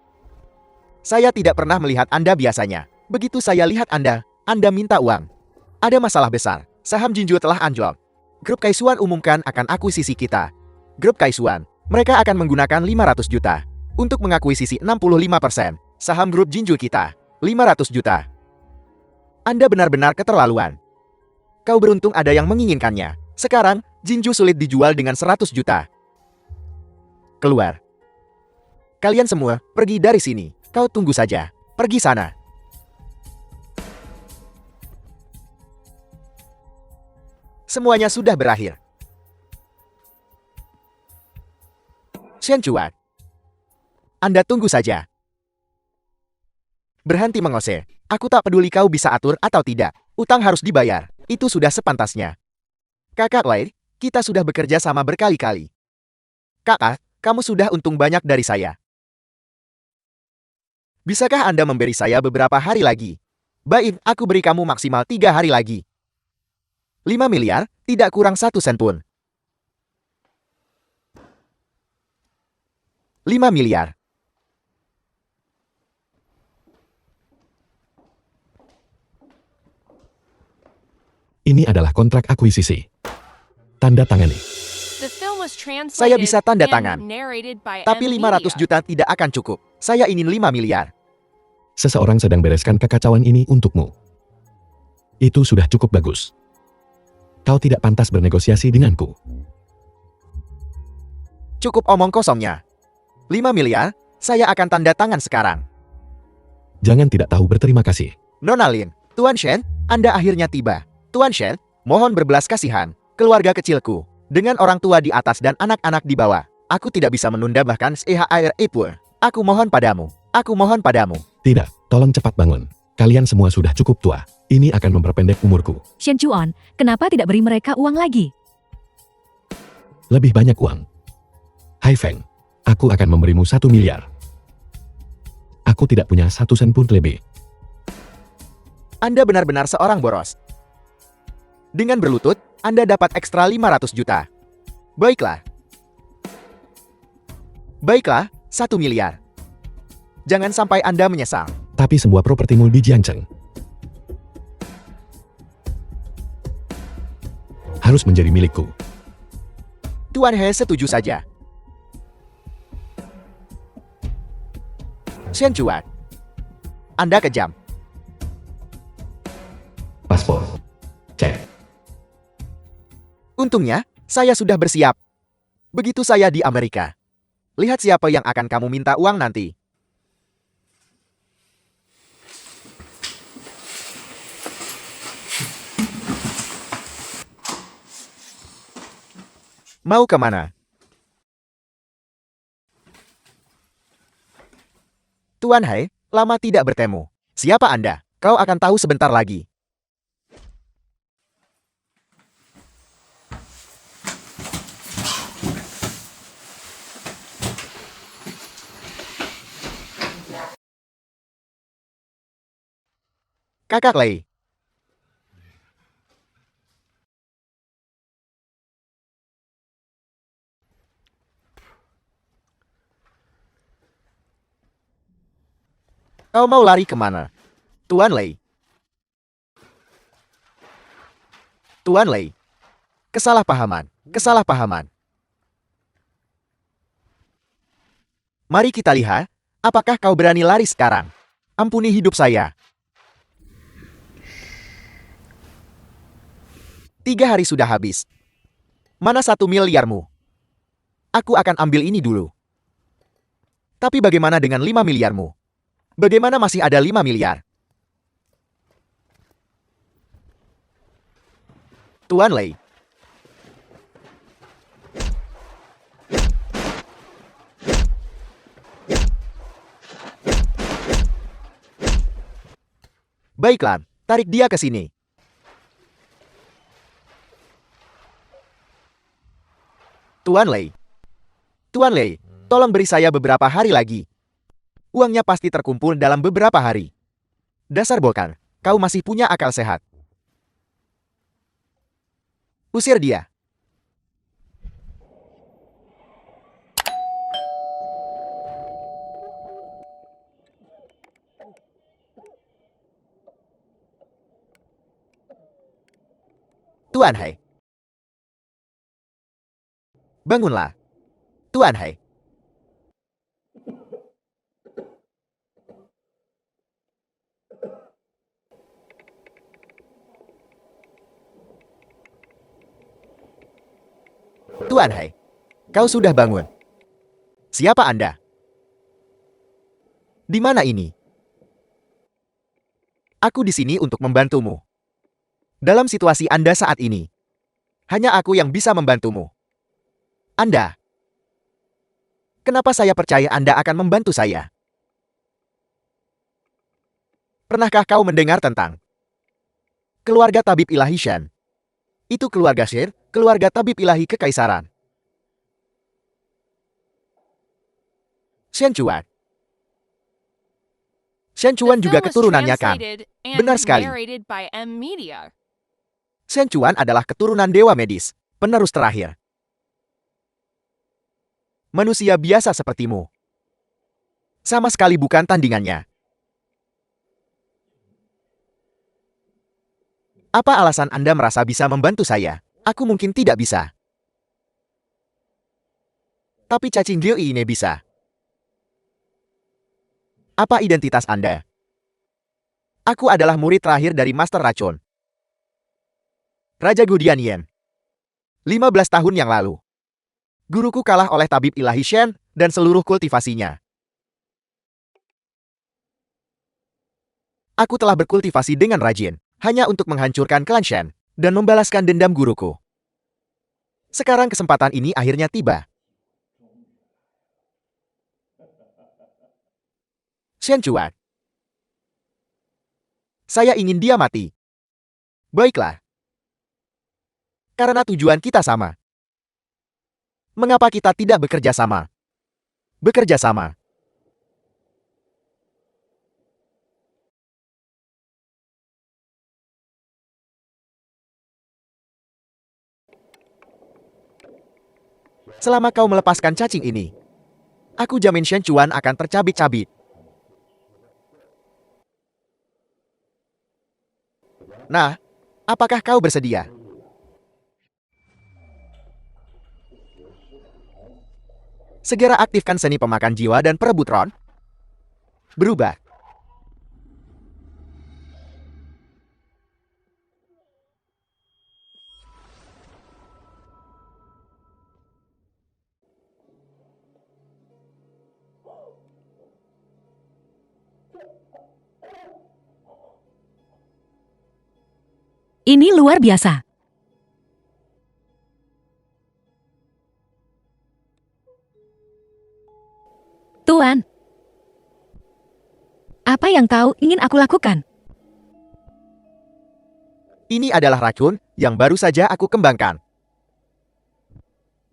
Saya tidak pernah melihat Anda biasanya. Begitu saya lihat Anda minta uang. Ada masalah besar. Saham Jinju telah anjlok. Grup Kaisuan umumkan akan akuisisi kita. Grup Kaisuan, mereka akan menggunakan 500 juta untuk mengakuisisi 65% saham grup Jinju kita. 500 juta. Anda benar-benar keterlaluan. Kau beruntung ada yang menginginkannya. Sekarang, Jinju sulit dijual dengan 100 juta. Keluar. Kalian semua, pergi dari sini. Kau tunggu saja. Pergi sana. Semuanya sudah berakhir. Shen Chuan. Anda tunggu saja. Berhenti mengose. Aku tak peduli kau bisa atur atau tidak. Utang harus dibayar. Itu sudah sepantasnya. Kakak Lai, kita sudah bekerja sama berkali-kali. Kakak, kamu sudah untung banyak dari saya. Bisakah Anda memberi saya beberapa hari lagi? Baik, aku beri kamu maksimal 3 hari lagi. 5 miliar, tidak kurang 1 sen pun. 5 miliar. Ini adalah kontrak akuisisi. Tanda tangani. The film was translated Saya bisa tanda and tangan. narrated by Tapi M 500 Media. juta tidak akan cukup. Saya ingin 5 miliar. Seseorang sedang bereskan kekacauan ini untukmu. Itu sudah cukup bagus. Kau tidak pantas bernegosiasi denganku. Cukup omong kosongnya. 5 miliar, saya akan tanda tangan sekarang. Jangan tidak tahu berterima kasih. Nona Lin, Tuan Shen, Anda akhirnya tiba. Tuan Shen, mohon berbelas kasihan. Keluarga kecilku, dengan orang tua di atas dan anak-anak di bawah. Aku tidak bisa menunda bahkan SEHIRE pun. Aku mohon padamu. Aku mohon padamu. Tidak, tolong cepat bangun. Kalian semua sudah cukup tua. Ini akan memperpendek umurku. Shen Chuan, kenapa tidak beri mereka uang lagi? Lebih banyak uang. Hai Feng, aku akan memberimu 1 miliar. Aku tidak punya 1 sen pun lebih. Anda benar-benar seorang boros. Dengan berlutut, Anda dapat ekstra 500 juta. Baiklah. Baiklah, 1 miliar. Jangan sampai Anda menyesal. Tapi semua propertimu di Jiangcheng harus menjadi milikku. Tuan He setuju saja. Shen Chuan. Anda kejam. Paspor. Cek. Untungnya, saya sudah bersiap. Begitu saya di Amerika. Lihat siapa yang akan kamu minta uang nanti. Mau kemana? Tuan Hai, lama tidak bertemu. Siapa Anda? Kau akan tahu sebentar lagi. Kakak Lei. Kau mau lari kemana? Tuan Lei. Tuan Lei. Kesalahpahaman. Kesalahpahaman. Mari kita lihat, apakah kau berani lari sekarang? Ampuni hidup saya. 3 hari sudah habis. Mana 1 miliarmu? Aku akan ambil ini dulu. Tapi bagaimana dengan 5 miliarmu? Bagaimana masih ada 5 miliar? Tuan Lei. Baiklah, tarik dia ke sini. Tuan Lei. Tuan Lei, Tolong beri saya beberapa hari lagi. Uangnya pasti terkumpul dalam beberapa hari. Dasar Bokan, kau masih punya akal sehat. Usir dia. Tuan Hai. Bangunlah. Tuan Hai. Tuan Hai. Kau sudah bangun. Siapa Anda? Di mana ini? Aku di sini untuk membantumu. Dalam situasi Anda saat ini, hanya aku yang bisa membantumu. Anda. Kenapa saya percaya Anda akan membantu saya? Pernahkah kau mendengar tentang keluarga tabib ilahi Shen? Itu keluarga Shen, keluarga tabib ilahi kekaisaran. Shen Chuan. Shen Chuan The juga film was keturunannya kan? translated and Benar sekali. narrated by M Media. Shen Chuan adalah keturunan dewa medis, penerus terakhir. Manusia biasa sepertimu. Sama sekali bukan tandingannya. Apa alasan Anda merasa bisa membantu saya? Aku mungkin tidak bisa. Tapi cacing Liu ini bisa. Apa identitas Anda? Aku adalah murid terakhir dari Master Racun. Raja Gudian Yen. 15 tahun yang lalu. Guruku kalah oleh tabib ilahi Shen dan seluruh kultivasinya. Aku telah berkultivasi dengan rajin, hanya untuk menghancurkan klan Shen dan membalaskan dendam guruku. Sekarang kesempatan ini akhirnya tiba. Shen Chuan. Saya ingin dia mati. Baiklah. Karena tujuan kita sama. Mengapa kita tidak bekerja sama? Bekerja sama. Selama kau melepaskan cacing ini, aku jamin Shen Chuan akan tercabik-cabik. Nah, apakah kau bersedia? Segera aktifkan seni pemakan jiwa dan perebut Ron. Berubah. Ini luar biasa. Tuan, apa yang kau ingin aku lakukan? Ini adalah racun yang baru saja aku kembangkan.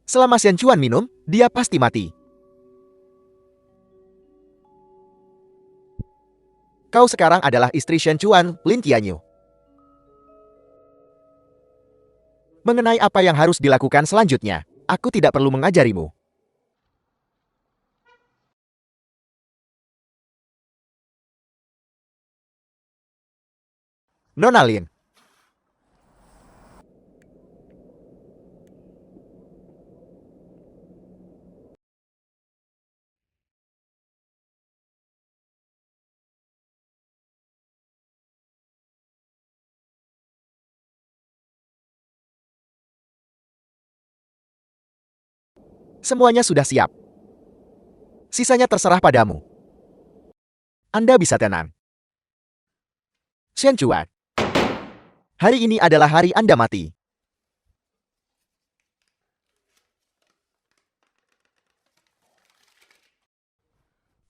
Selama Shen Chuan minum, dia pasti mati. Kau sekarang adalah istri Shen Chuan, Lin Tianyu. Mengenai apa yang harus dilakukan selanjutnya, aku tidak perlu mengajarimu. Nona Lin. Semuanya sudah siap. Sisanya terserah padamu. Anda bisa tenang. Shen Chuan. Hari ini adalah hari Anda mati.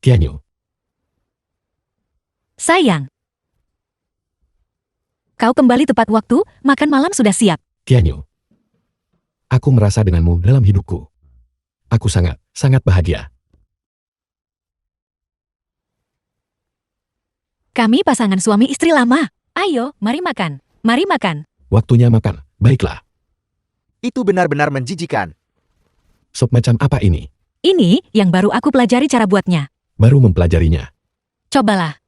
Tianyu, Sayang. Kau kembali tepat waktu, makan malam sudah siap. Tianyu. Aku merasa denganmu dalam hidupku. Aku sangat, sangat bahagia. Kami pasangan suami istri lama. Ayo, mari makan. Mari makan. Waktunya makan. Baiklah. Itu benar-benar menjijikan. Sop macam apa ini? Ini yang baru aku pelajari cara buatnya. Baru mempelajarinya. Cobalah.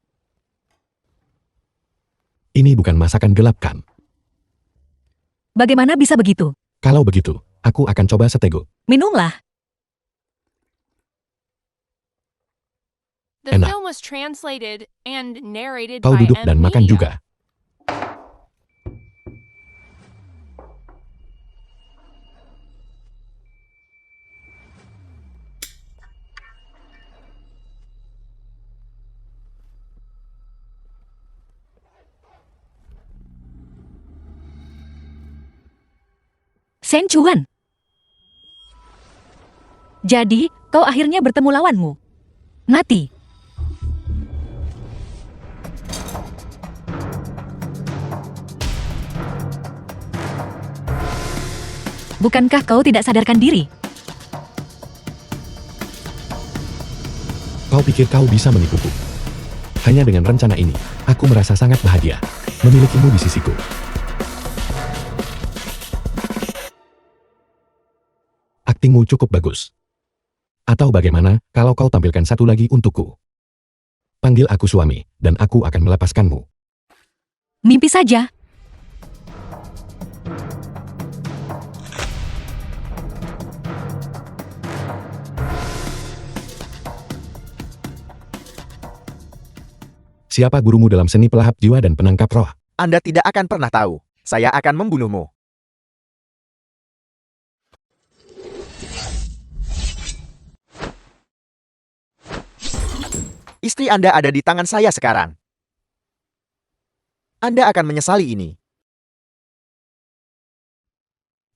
Ini bukan masakan gelap kan? Bagaimana bisa begitu? Kalau begitu, aku akan coba seteguk. Minumlah. The Enak. film was translated and narrated Kau by duduk M. dan makan Media. juga. Shen Chuan. Jadi, kau akhirnya bertemu lawanmu. Ngati. Bukankah kau tidak sadarkan diri? Kau pikir kau bisa menipuku? Hanya dengan rencana ini, aku merasa sangat bahagia memilikimu di sisiku. Aktingmu cukup bagus. Atau bagaimana kalau kau tampilkan satu lagi untukku? Panggil aku suami, dan aku akan melepaskanmu. Mimpi saja. Siapa gurumu dalam seni pelahap jiwa dan penangkap roh? Anda tidak akan pernah tahu. Saya akan membunuhmu. Istri Anda ada di tangan saya sekarang. Anda akan menyesali ini.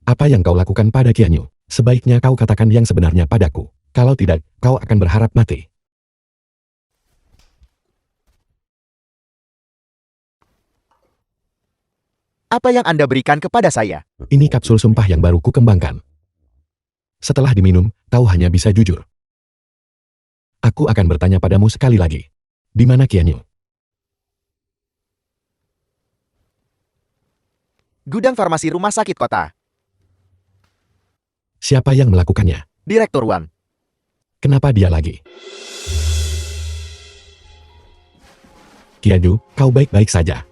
Apa yang kau lakukan pada Qianyu? Sebaiknya kau katakan yang sebenarnya padaku. Kalau tidak, kau akan berharap mati. Apa yang Anda berikan kepada saya? Ini kapsul sumpah yang baru kukembangkan. Setelah diminum, kau hanya bisa jujur. Aku akan bertanya padamu sekali lagi. Di mana Qianyu? Gudang farmasi rumah sakit kota. Siapa yang melakukannya? Direktur Wan. Kenapa dia lagi? Qianyu, kau baik-baik saja.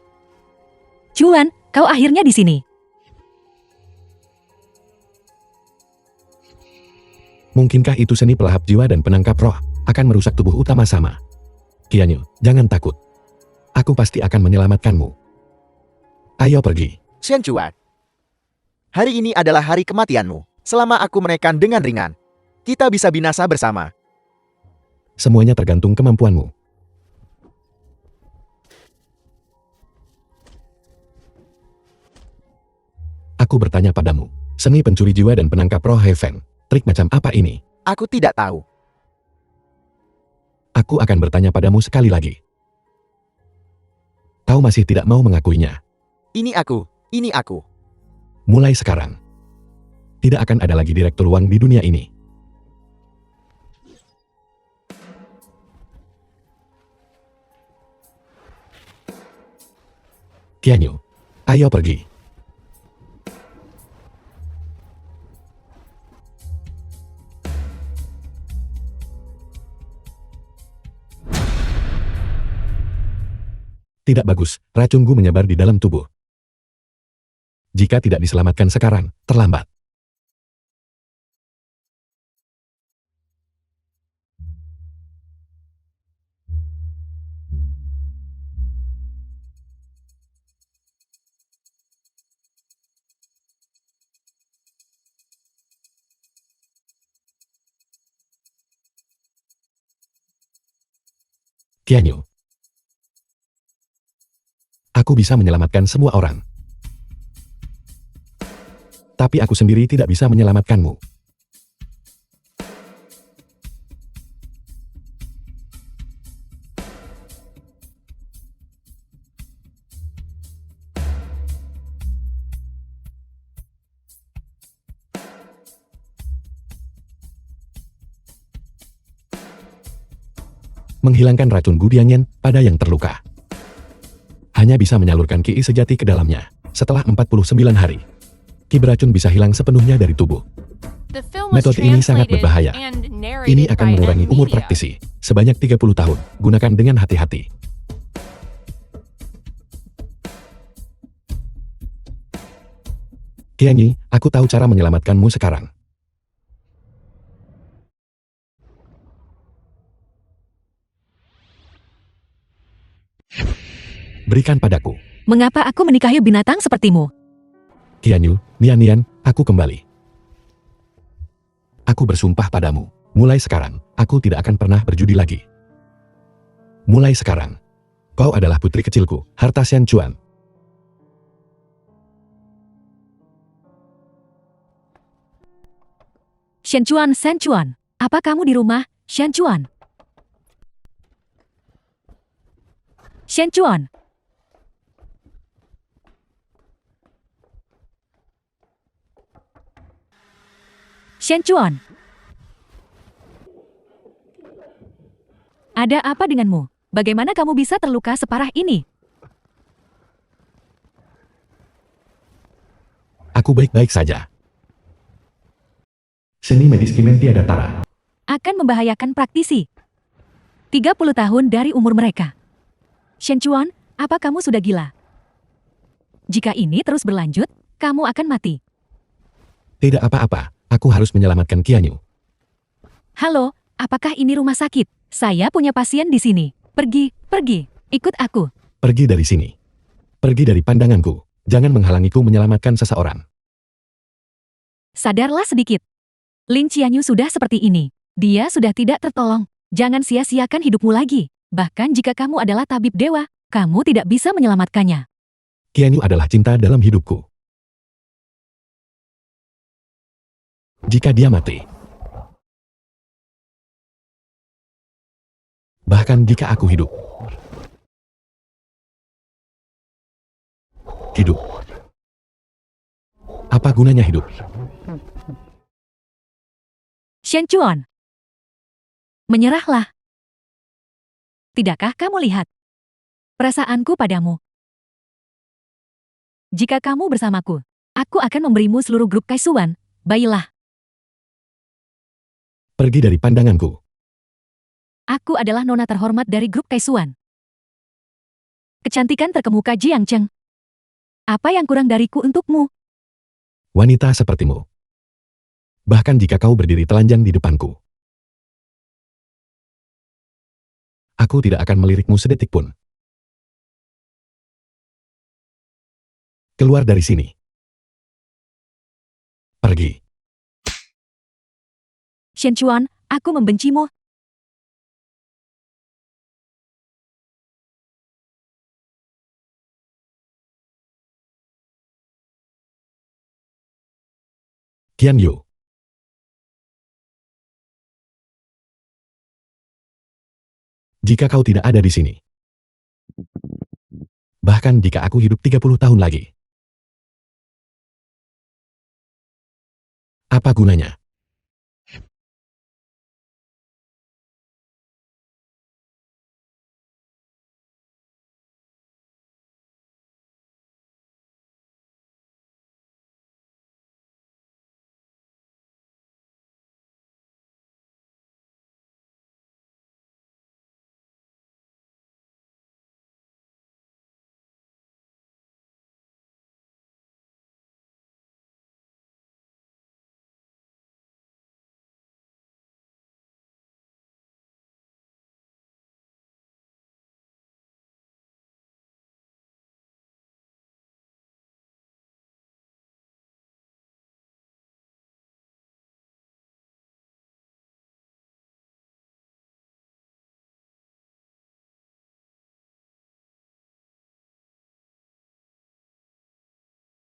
Chuan, kau akhirnya di sini. Mungkinkah itu seni pelahap jiwa dan penangkap roh akan merusak tubuh utama sama? Qianyu, jangan takut. Aku pasti akan menyelamatkanmu. Ayo pergi. Shen Chuan. Hari ini adalah hari kematianmu. Selama aku menekan dengan ringan, kita bisa binasa bersama. Semuanya tergantung kemampuanmu. Aku bertanya padamu, seni pencuri jiwa dan penangkap roh Heaven, trik macam apa ini? Aku tidak tahu. Aku akan bertanya padamu sekali lagi. Kau masih tidak mau mengakuinya. Ini aku. Ini aku. Mulai sekarang, tidak akan ada lagi direktur Wang di dunia ini. Qianyu, ayo pergi. Tidak bagus, racunku menyebar di dalam tubuh. Jika tidak diselamatkan sekarang, terlambat. Qianyu. Aku bisa menyelamatkan semua orang. Tapi aku sendiri tidak bisa menyelamatkanmu. Menghilangkan racun Gudianyan pada yang terluka. hanya bisa menyalurkan ki sejati ke dalamnya. Setelah 49 hari, ki beracun bisa hilang sepenuhnya dari tubuh. The film was Metode ini sangat translated berbahaya. and Ini narrated akan by mengurangi M umur Media. praktisi sebanyak 30 tahun. Gunakan dengan hati-hati. Kianyi, aku tahu cara menyelamatkanmu sekarang. Berikan padaku. Mengapa aku menikahi binatang sepertimu? Kianyu, Nian, aku kembali. Aku bersumpah padamu, mulai sekarang, aku tidak akan pernah berjudi lagi. Mulai sekarang, kau adalah putri kecilku, harta Shen Chuan. Shen Chuan, apa kamu di rumah, Shen Chuan? Shen Chuan. Shen Chuan. Ada apa denganmu? Bagaimana kamu bisa terluka separah ini? Aku baik-baik saja. Seni medis Kimen tiada tara. Akan membahayakan praktisi. 30 tahun dari umur mereka. Shen Chuan, apa kamu sudah gila? Jika ini terus berlanjut, kamu akan mati. Tidak apa-apa, aku harus menyelamatkan Kianyu. Halo, apakah ini rumah sakit? Saya punya pasien di sini. Pergi, ikut aku. Pergi dari sini. Pergi dari pandanganku. Jangan menghalangiku menyelamatkan seseorang. Sadarlah sedikit. Lin Qianyu sudah seperti ini. Dia sudah tidak tertolong. Jangan sia-siakan hidupmu lagi. Bahkan jika kamu adalah tabib dewa, kamu tidak bisa menyelamatkannya. Kianyu adalah cinta dalam hidupku. Jika dia mati, bahkan jika aku hidup, apa gunanya hidup? Shen Chuan. Menyerahlah. Tidakkah kamu lihat perasaanku padamu? Jika kamu bersamaku, aku akan memberimu seluruh grup Kaisuan. Baiklah, Pergi dari pandanganku. aku adalah nona terhormat dari grup Kaisuan. Kecantikan terkemuka Jiang Cheng. Apa yang kurang dariku untukmu? Wanita sepertimu. Bahkan jika kau berdiri telanjang di depanku, aku tidak akan melirikmu sedetik pun. Keluar dari sini. Pergi. Shen Chuan, aku membencimu. Qianyu. Jika kau tidak ada di sini, bahkan jika aku hidup 30 tahun lagi, apa gunanya?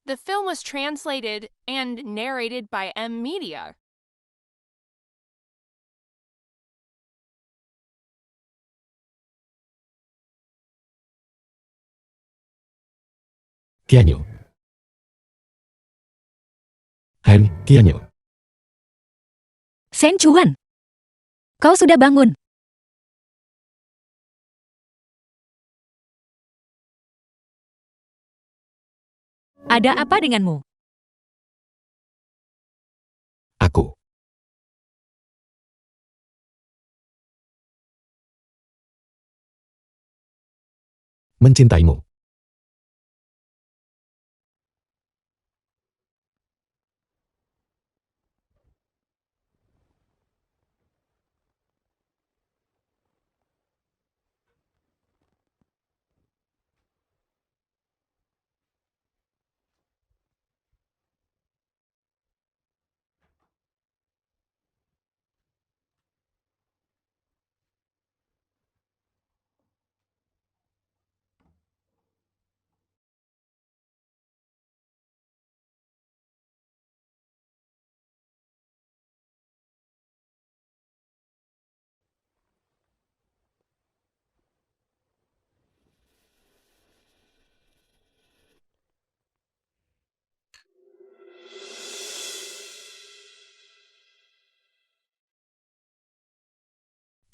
The film was translated and narrated by M Media. Qianyu. Hen, Qianyu. Shen Chuan. Kau sudah bangun. Ada apa denganmu? Aku. Mencintaimu.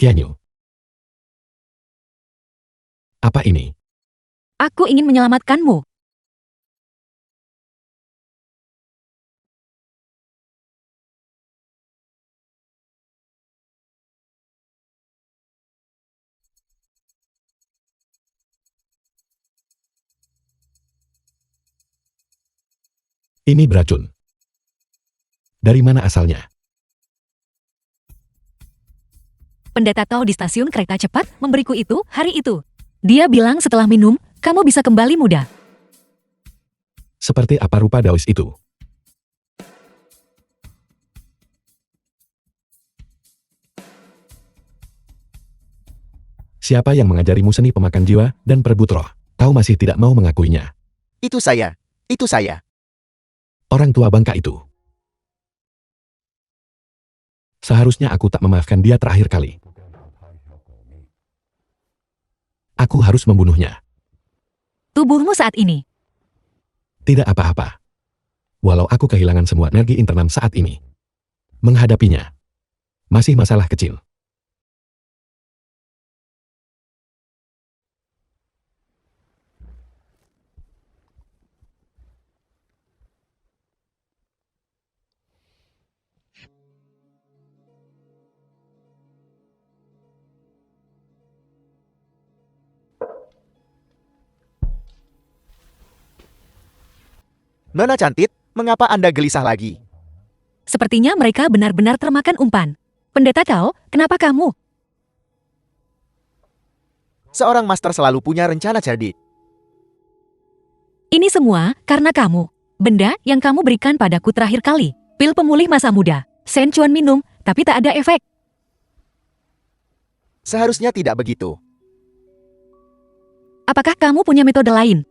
Tianyu. Apa ini? Aku ingin menyelamatkanmu. Ini beracun. Dari mana asalnya? Pendeta Tao di stasiun kereta cepat memberiku itu hari itu. Dia bilang setelah minum, kamu bisa kembali muda. Seperti apa rupa Daois itu? Siapa yang mengajarimu seni pemakan jiwa dan perebut roh? Kau masih tidak mau mengakuinya. Itu saya. Itu saya. Orang tua bangka itu. Seharusnya aku tak memaafkan dia terakhir kali. Aku harus membunuhnya. Tubuhmu saat ini. Tidak apa-apa. Walau aku kehilangan semua energi internal saat ini. Menghadapinya. Masih masalah kecil. Nona cantik, mengapa Anda gelisah lagi? Sepertinya mereka benar-benar termakan umpan. Pendeta Tao, kenapa kamu? Seorang master selalu punya rencana cerdik. Ini semua karena kamu. Benda yang kamu berikan padaku terakhir kali. Pil pemulih masa muda. Sen Chuan minum, tapi tak ada efek. Seharusnya tidak begitu. Apakah kamu punya metode lain?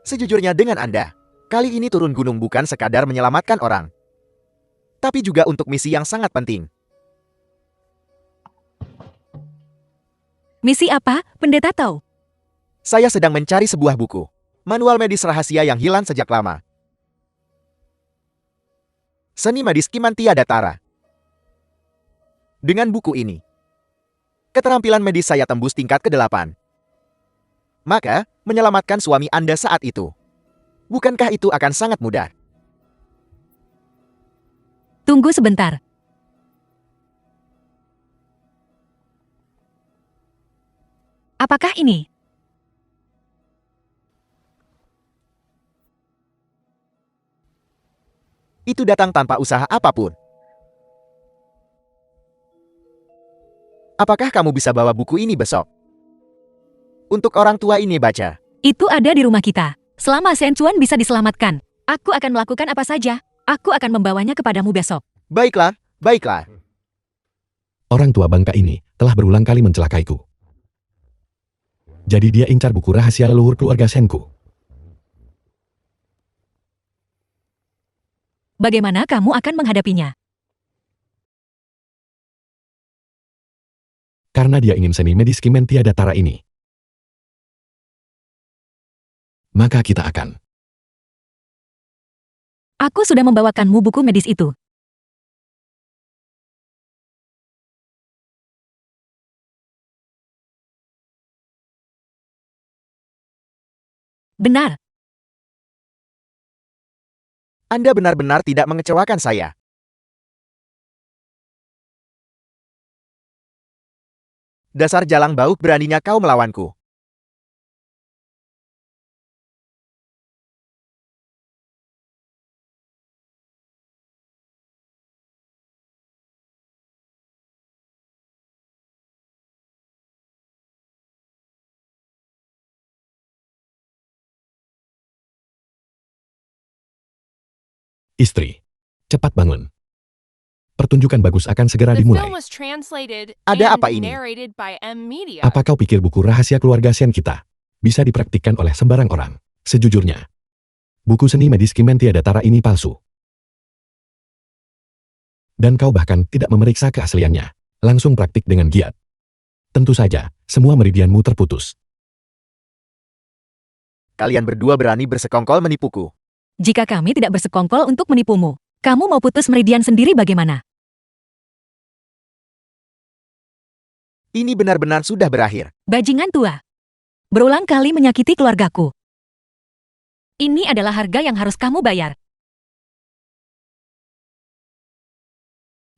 Sejujurnya dengan Anda, kali ini turun gunung bukan sekadar menyelamatkan orang, tapi juga untuk misi yang sangat penting. Misi apa, Pendeta Tao? Saya sedang mencari sebuah buku, manual medis rahasia yang hilang sejak lama. Seni medis Kimantia Datara. Dengan buku ini, keterampilan medis saya tembus tingkat ke-8. Maka, menyelamatkan suami Anda saat itu. Bukankah itu akan sangat mudah? Tunggu sebentar. Apakah ini? Itu datang tanpa usaha apapun. Apakah kamu bisa bawa buku ini besok? Untuk orang tua ini baca. Itu ada di rumah kita. Selama Sen Chuan bisa diselamatkan, aku akan melakukan apa saja. Aku akan membawanya kepadamu besok. Baiklah, baiklah. Orang tua bangka ini telah berulang kali mencelakaiku. Jadi dia incar buku rahasia leluhur keluarga Senku. Bagaimana kamu akan menghadapinya? Karena dia ingin seni medis Kimantia Datara ini. Maka kita akan. Aku sudah membawakanmu buku medis itu. Benar. Anda benar-benar tidak mengecewakan saya. Dasar jalang bau, beraninya kau melawanku. Istri, cepat bangun. Pertunjukan bagus akan segera The dimulai. film was translated Ada and apa ini? narrated by M Media. Apa kau pikir buku rahasia keluarga Shen kita bisa dipraktikkan oleh sembarang orang? Sejujurnya, buku seni medis Kimentiada Tara ini palsu. Dan kau bahkan tidak memeriksa keasliannya. Langsung praktik dengan giat. Tentu saja, semua meridianmu terputus. Kalian berdua berani bersekongkol menipuku. Jika kami tidak bersekongkol untuk menipumu, kamu mau putus meridian sendiri bagaimana? Ini benar-benar sudah berakhir. Bajingan tua. Berulang kali menyakiti keluargaku. Ini adalah harga yang harus kamu bayar.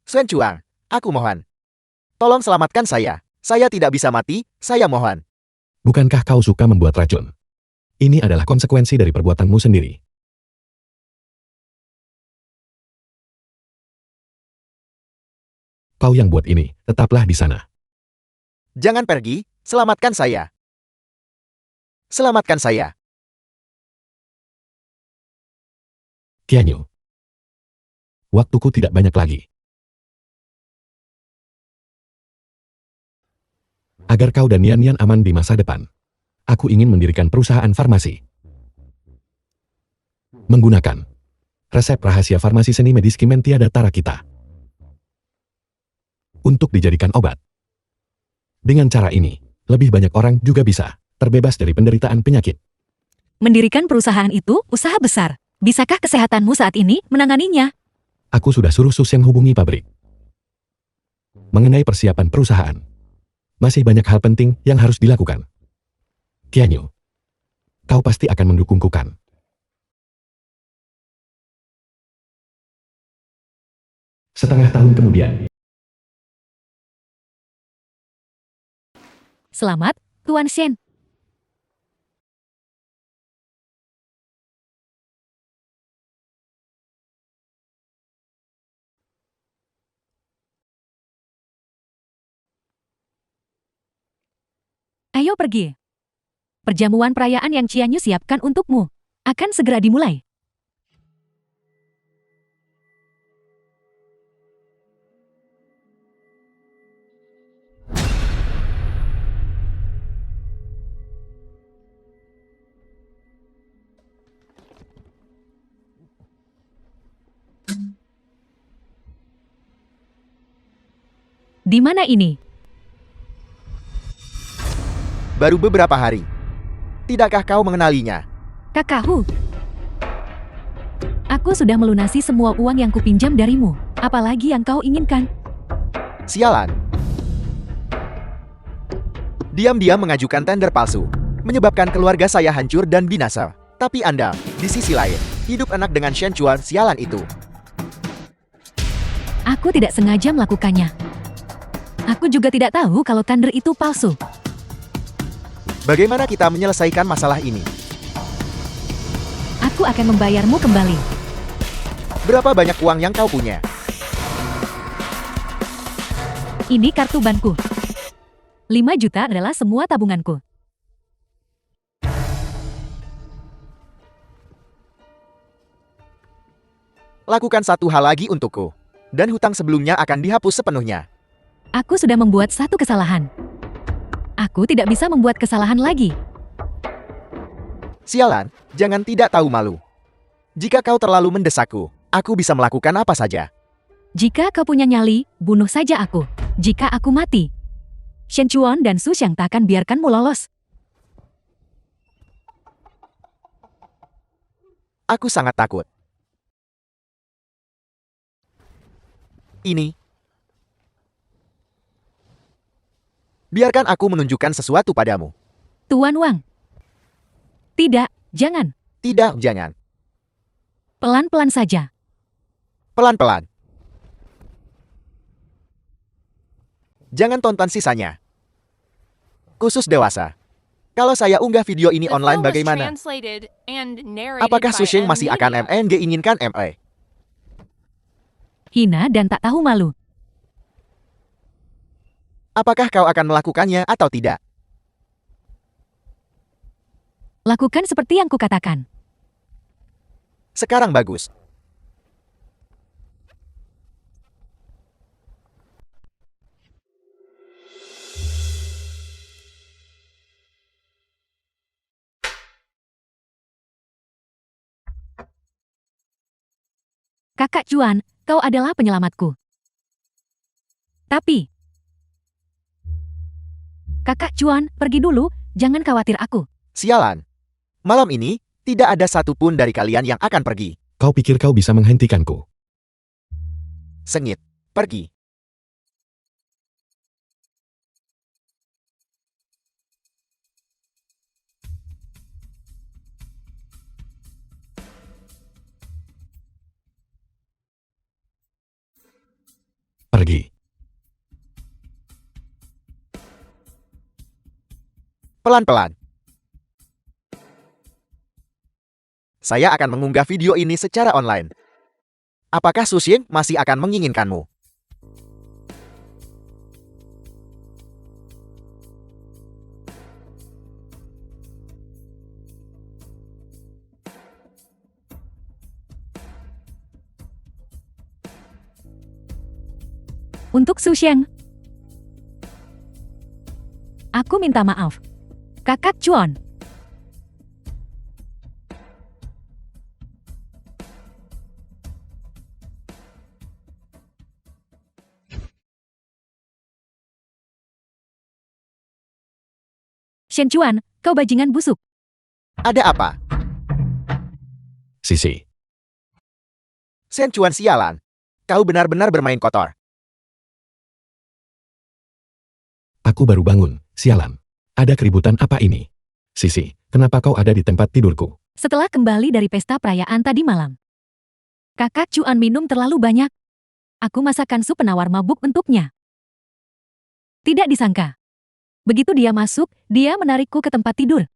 Shen Chuang, aku mohon. Tolong selamatkan saya. Saya tidak bisa mati, saya mohon. Bukankah kau suka membuat racun? Ini adalah konsekuensi dari perbuatanmu sendiri. Kau yang buat ini, tetaplah di sana. Jangan pergi, selamatkan saya. Selamatkan saya. Qianyu. Waktuku tidak banyak lagi. Agar kau dan Nian aman di masa depan, aku ingin mendirikan perusahaan farmasi. Menggunakan resep rahasia farmasi seni medis Kimentiada Tara kita. Untuk dijadikan obat. Dengan cara ini, lebih banyak orang juga bisa terbebas dari penderitaan penyakit. Mendirikan perusahaan itu usaha besar. Bisakah kesehatanmu saat ini menanganinya? Aku sudah suruh Suseng hubungi pabrik. Mengenai persiapan perusahaan, masih banyak hal penting yang harus dilakukan. Qianyu, kau pasti akan mendukungku kan? Setengah tahun kemudian, Selamat, Tuan Shen. Ayo pergi. Perjamuan perayaan yang Qianyu siapkan untukmu akan segera dimulai. Di mana ini? Baru beberapa hari. Tidakkah kau mengenalinya? Kakakku. Aku sudah melunasi semua uang yang kupinjam darimu. Apalagi yang kau inginkan? Sialan. Diam-diam mengajukan tender palsu, menyebabkan keluarga saya hancur dan binasa. Tapi Anda, di sisi lain, hidup enak dengan Shen Chuan sialan itu. Aku tidak sengaja melakukannya. Aku juga tidak tahu kalau tender itu palsu. Bagaimana kita menyelesaikan masalah ini? Aku akan membayarmu kembali. Berapa banyak uang yang kau punya? Ini kartu banku. 5 juta adalah semua tabunganku. Lakukan satu hal lagi untukku. Dan hutang sebelumnya akan dihapus sepenuhnya. Aku sudah membuat satu kesalahan. Aku tidak bisa membuat kesalahan lagi. Sialan, jangan tidak tahu malu. Jika kau terlalu mendesakku, aku bisa melakukan apa saja. Jika kau punya nyali, bunuh saja aku. Jika aku mati, Shen Chuan dan Su Xiang tak akan biarkanmu lolos. Aku sangat takut. Ini. Biarkan aku menunjukkan sesuatu padamu. Tuan Wang. Tidak, Jangan. Tidak, jangan. Pelan-pelan saja. Pelan-pelan. Jangan tonton sisanya. Khusus dewasa. Kalau saya unggah video ini The online film was bagaimana? translated and narrated Apakah by Susheng M masih akan Media. MNG inginkan ME? Hina dan tak tahu malu. Apakah kau akan melakukannya atau tidak? Lakukan seperti yang kukatakan. Sekarang bagus. Kakak Cuan, kau adalah penyelamatku. Tapi, Kakak Cuan, pergi dulu, jangan khawatir aku. Sialan. Malam ini, tidak ada satupun dari kalian yang akan pergi. Kau pikir kau bisa menghentikanku? Sengit. Pergi. Pergi. Pelan-pelan. Saya akan mengunggah video ini secara online. Apakah Susheng masih akan menginginkanmu? Untuk Susheng, aku minta maaf. Kakak Cuan. Shen Cuan, kau bajingan busuk. Ada apa? Sisi. Shen Chuan sialan. Kau benar-benar bermain kotor. Aku baru bangun, sialan. Ada keributan apa ini? Sisi, kenapa kau ada di tempat tidurku? Setelah kembali dari pesta perayaan tadi malam. Kakak Cuan minum terlalu banyak. Aku masakkan sup penawar mabuk untuknya. Tidak disangka. Begitu dia masuk, dia menarikku ke tempat tidur.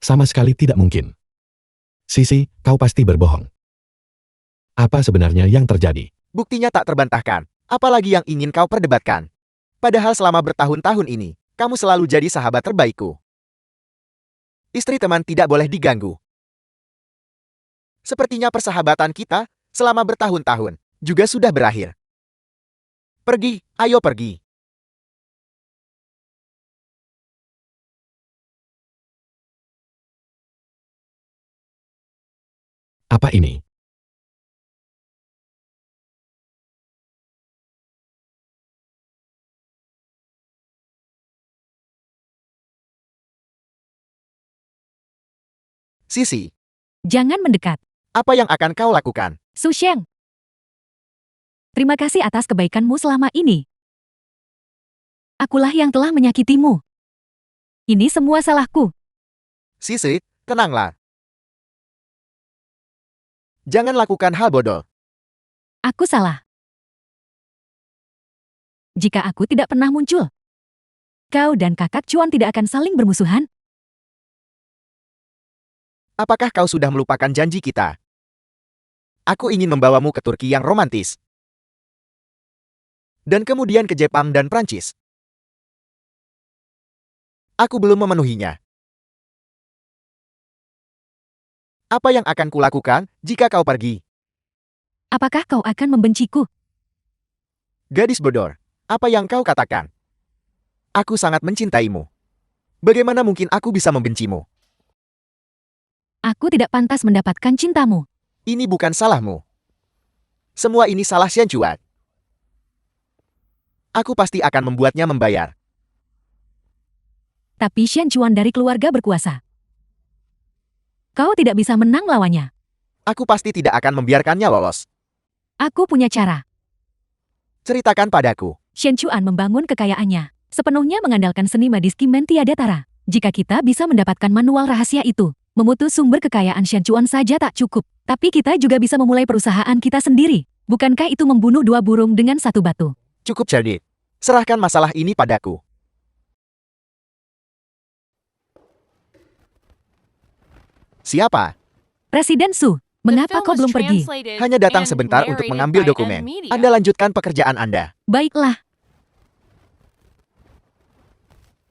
Sama sekali tidak mungkin. Sisi, kau pasti berbohong. Apa sebenarnya yang terjadi? Buktinya tak terbantahkan. Apalagi yang ingin kau perdebatkan? Padahal selama bertahun-tahun ini, kamu selalu jadi sahabat terbaikku. Istri teman tidak boleh diganggu. Sepertinya persahabatan kita selama bertahun-tahun juga sudah berakhir. Pergi, ayo pergi. Apa ini? Sisi, Jangan mendekat. apa yang akan kau lakukan? Susheng. Terima kasih atas kebaikanmu selama ini. Akulah yang telah menyakitimu. Ini semua salahku. Sisi, tenanglah. Jangan lakukan hal bodoh. Aku salah. Jika aku tidak pernah muncul, kau dan kakak Cuan tidak akan saling bermusuhan. Apakah kau sudah melupakan janji kita? Aku ingin membawamu ke Turki yang romantis. Dan kemudian ke Jepang dan Prancis. Aku belum memenuhinya. Apa yang akan kulakukan jika kau pergi? Apakah kau akan membenciku? Gadis bodoh, apa yang kau katakan? Aku sangat mencintaimu. Bagaimana mungkin aku bisa membencimu? Aku tidak pantas mendapatkan cintamu. Ini bukan salahmu. Semua ini salah Shen Chuan. Aku pasti akan membuatnya membayar. Tapi Shen Chuan dari keluarga berkuasa. Kau tidak bisa menang lawannya. Aku pasti tidak akan membiarkannya lolos. Aku punya cara. Ceritakan padaku. Shen Chuan membangun kekayaannya, sepenuhnya mengandalkan seni magiski tiada tara. Jika kita bisa mendapatkan manual rahasia itu, memutus sumber kekayaan Shenchuan saja tak cukup. Tapi kita juga bisa memulai perusahaan kita sendiri. Bukankah itu membunuh dua burung dengan satu batu? Cukup cerdik. Serahkan masalah ini padaku. Siapa? The Presiden Su, mengapa film kau was belum pergi? translated Hanya datang and sebentar untuk narrated mengambil by dokumen. M-Media. Anda lanjutkan pekerjaan Anda. Baiklah.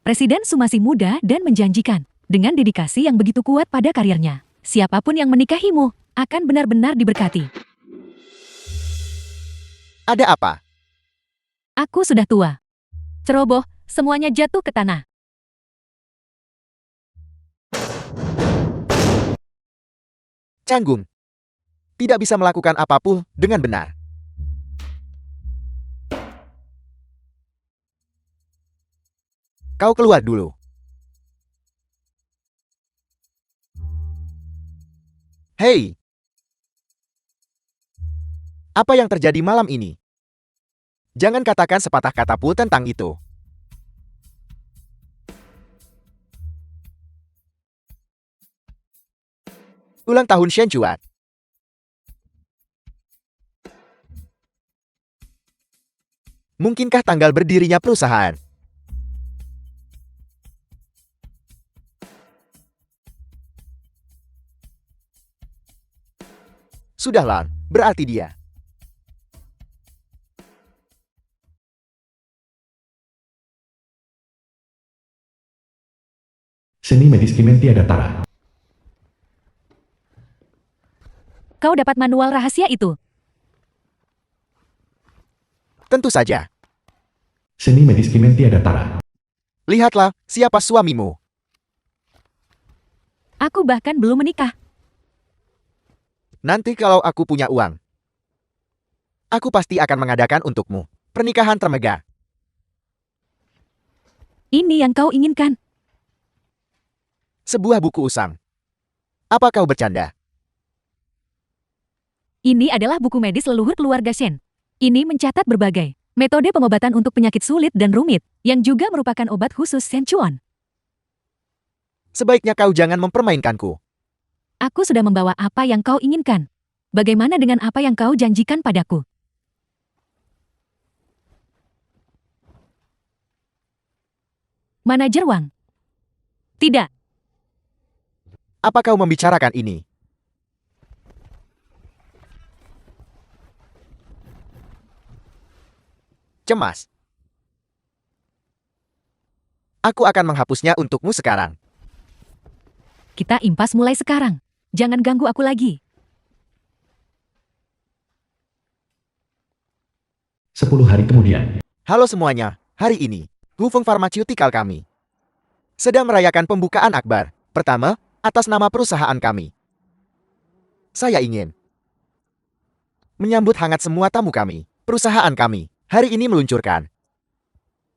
Presiden Su masih muda dan menjanjikan. Dengan dedikasi yang begitu kuat pada karirnya, siapapun yang menikahimu akan benar-benar diberkati. Ada apa? Aku sudah tua. Ceroboh, semuanya jatuh ke tanah. Canggung. Tidak bisa melakukan apapun dengan benar. Kau keluar dulu. Hei! Apa yang terjadi malam ini? Jangan katakan sepatah kata pun tentang itu. Ulang tahun Shenchuan. Mungkinkah tanggal berdirinya perusahaan? Sudahlah, berarti dia. Seni medis Kimen tiada tara. Kau dapat manual rahasia itu. Tentu saja. Seni medis Kimen tiada tara. Lihatlah, siapa suamimu. Aku bahkan belum menikah. Nanti kalau aku punya uang, aku pasti akan mengadakan untukmu pernikahan termegah. Ini yang kau inginkan. Sebuah buku usang. Apa kau bercanda? Ini adalah buku medis leluhur keluarga Shen. Ini mencatat berbagai metode pengobatan untuk penyakit sulit dan rumit, yang juga merupakan obat khusus Shenchuan. Sebaiknya kau jangan mempermainkanku. Aku sudah membawa apa yang kau inginkan. Bagaimana dengan apa yang kau janjikan padaku? Manajer Wang. Tidak. Apa kau membicarakan ini? Cemas. Aku akan menghapusnya untukmu sekarang. Kita impas mulai sekarang. Jangan ganggu aku lagi. 10 hari kemudian. Halo semuanya, hari ini, Hufeng Pharmaceutical kami sedang merayakan pembukaan akbar pertama atas nama perusahaan kami. Saya ingin menyambut hangat semua tamu kami. Perusahaan kami hari ini meluncurkan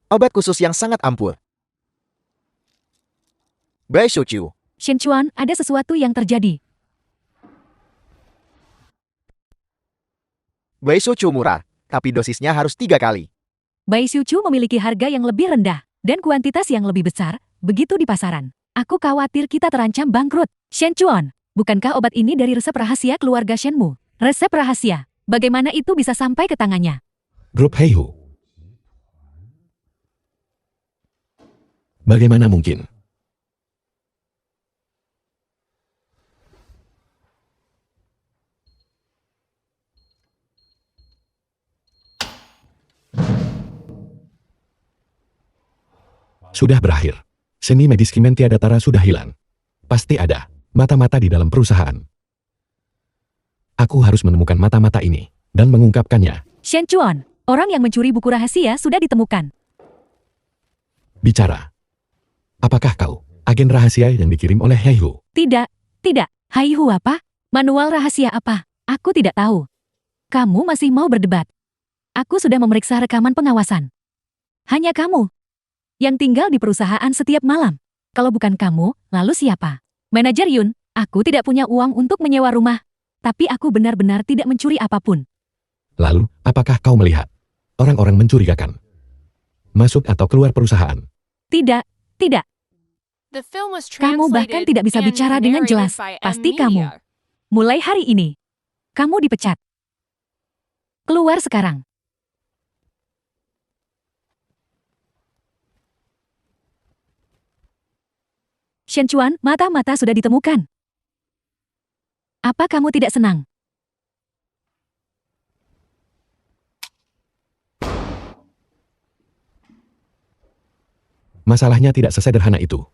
obat khusus yang sangat ampuh. Bai Shouchu. Shenchuan, ada sesuatu yang terjadi. Bai Shouchu murah, tapi dosisnya harus 3 kali. Bai Xiuchu memiliki harga yang lebih rendah dan kuantitas yang lebih besar, begitu di pasaran. Aku khawatir kita terancam bangkrut. Shenchuan, bukankah obat ini dari resep rahasia keluarga Shenmu? Resep rahasia. Bagaimana itu bisa sampai ke tangannya? Grup Heihu. Bagaimana mungkin? Sudah berakhir. Seni medis Kimen tiada tara sudah hilang. Pasti ada mata-mata di dalam perusahaan. Aku harus menemukan mata-mata ini dan mengungkapkannya. Shenchuan, orang yang mencuri buku rahasia sudah ditemukan. Bicara. Apakah kau agen rahasia yang dikirim oleh Heihu? Tidak, tidak. Haihu apa? Manual rahasia apa? Aku tidak tahu. Kamu masih mau berdebat? Aku sudah memeriksa rekaman pengawasan. Hanya kamu yang tinggal di perusahaan setiap malam. Kalau bukan kamu, lalu siapa? Manajer Yun, aku tidak punya uang untuk menyewa rumah. Tapi aku benar-benar tidak mencuri apapun. Lalu, apakah kau melihat orang-orang mencurigakan masuk atau keluar perusahaan? Tidak, tidak. The film was Kamu bahkan tidak bisa and bicara dengan narrated jelas. by M Pasti kamu. Media. Mulai hari ini, kamu dipecat. Keluar sekarang. Shen Chuan, mata-mata sudah ditemukan. Apa kamu tidak senang? Masalahnya tidak sesederhana itu.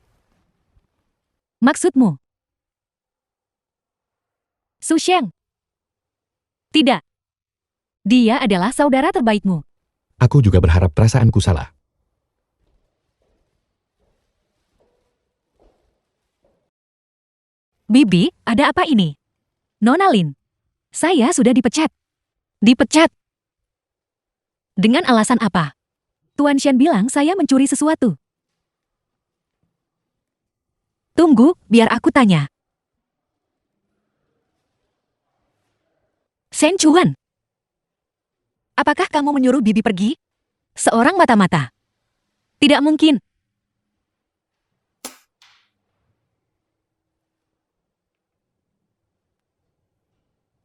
Maksudmu? Su Sheng. Tidak. Dia adalah saudara terbaikmu. Aku juga berharap perasaanku salah. Bibi, ada apa ini? Nona Lin, saya sudah dipecat. Dipecat? Dengan alasan apa? Tuan Shen bilang saya mencuri sesuatu. Tunggu, biar aku tanya. Shen Chuan, apakah kamu menyuruh Bibi pergi? Seorang mata-mata. Tidak mungkin.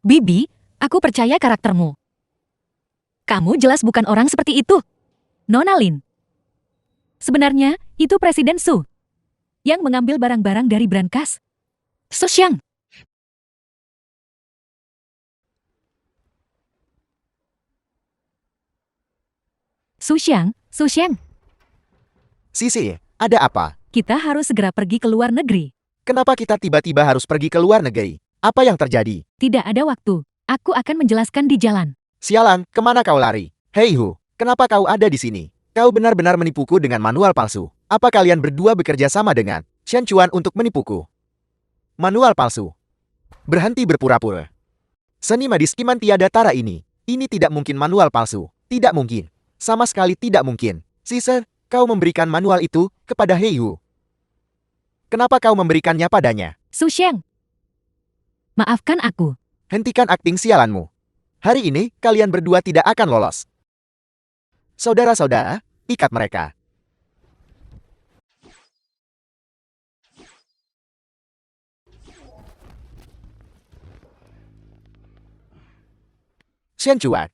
Bibi, aku percaya karaktermu. Kamu jelas bukan orang seperti itu. Nona Lin. Sebenarnya, itu Presiden Su yang mengambil barang-barang dari brankas. Su Xiang. Su Xiang, Sisi, ada apa? kita harus segera pergi ke luar negeri. Kenapa kita tiba-tiba harus pergi ke luar negeri? Apa yang terjadi? Tidak ada waktu. Aku akan menjelaskan di jalan. Sialan, kemana kau lari? Hei Hu, kenapa kau ada di sini? Kau benar-benar menipuku dengan manual palsu. Apa kalian berdua bekerja sama dengan Shen Chuan untuk menipuku? Manual palsu. Berhenti berpura-pura. Seni medis iman tiada tara ini. Ini tidak mungkin manual palsu. Tidak mungkin. Sama sekali tidak mungkin. Caesar, kau memberikan manual itu kepada Hei Hu. Kenapa kau memberikannya padanya? Su Xiang. Maafkan aku. Hentikan akting sialanmu. Hari ini, kalian berdua tidak akan lolos. Saudara-saudara, ikat mereka. Shen Chuan.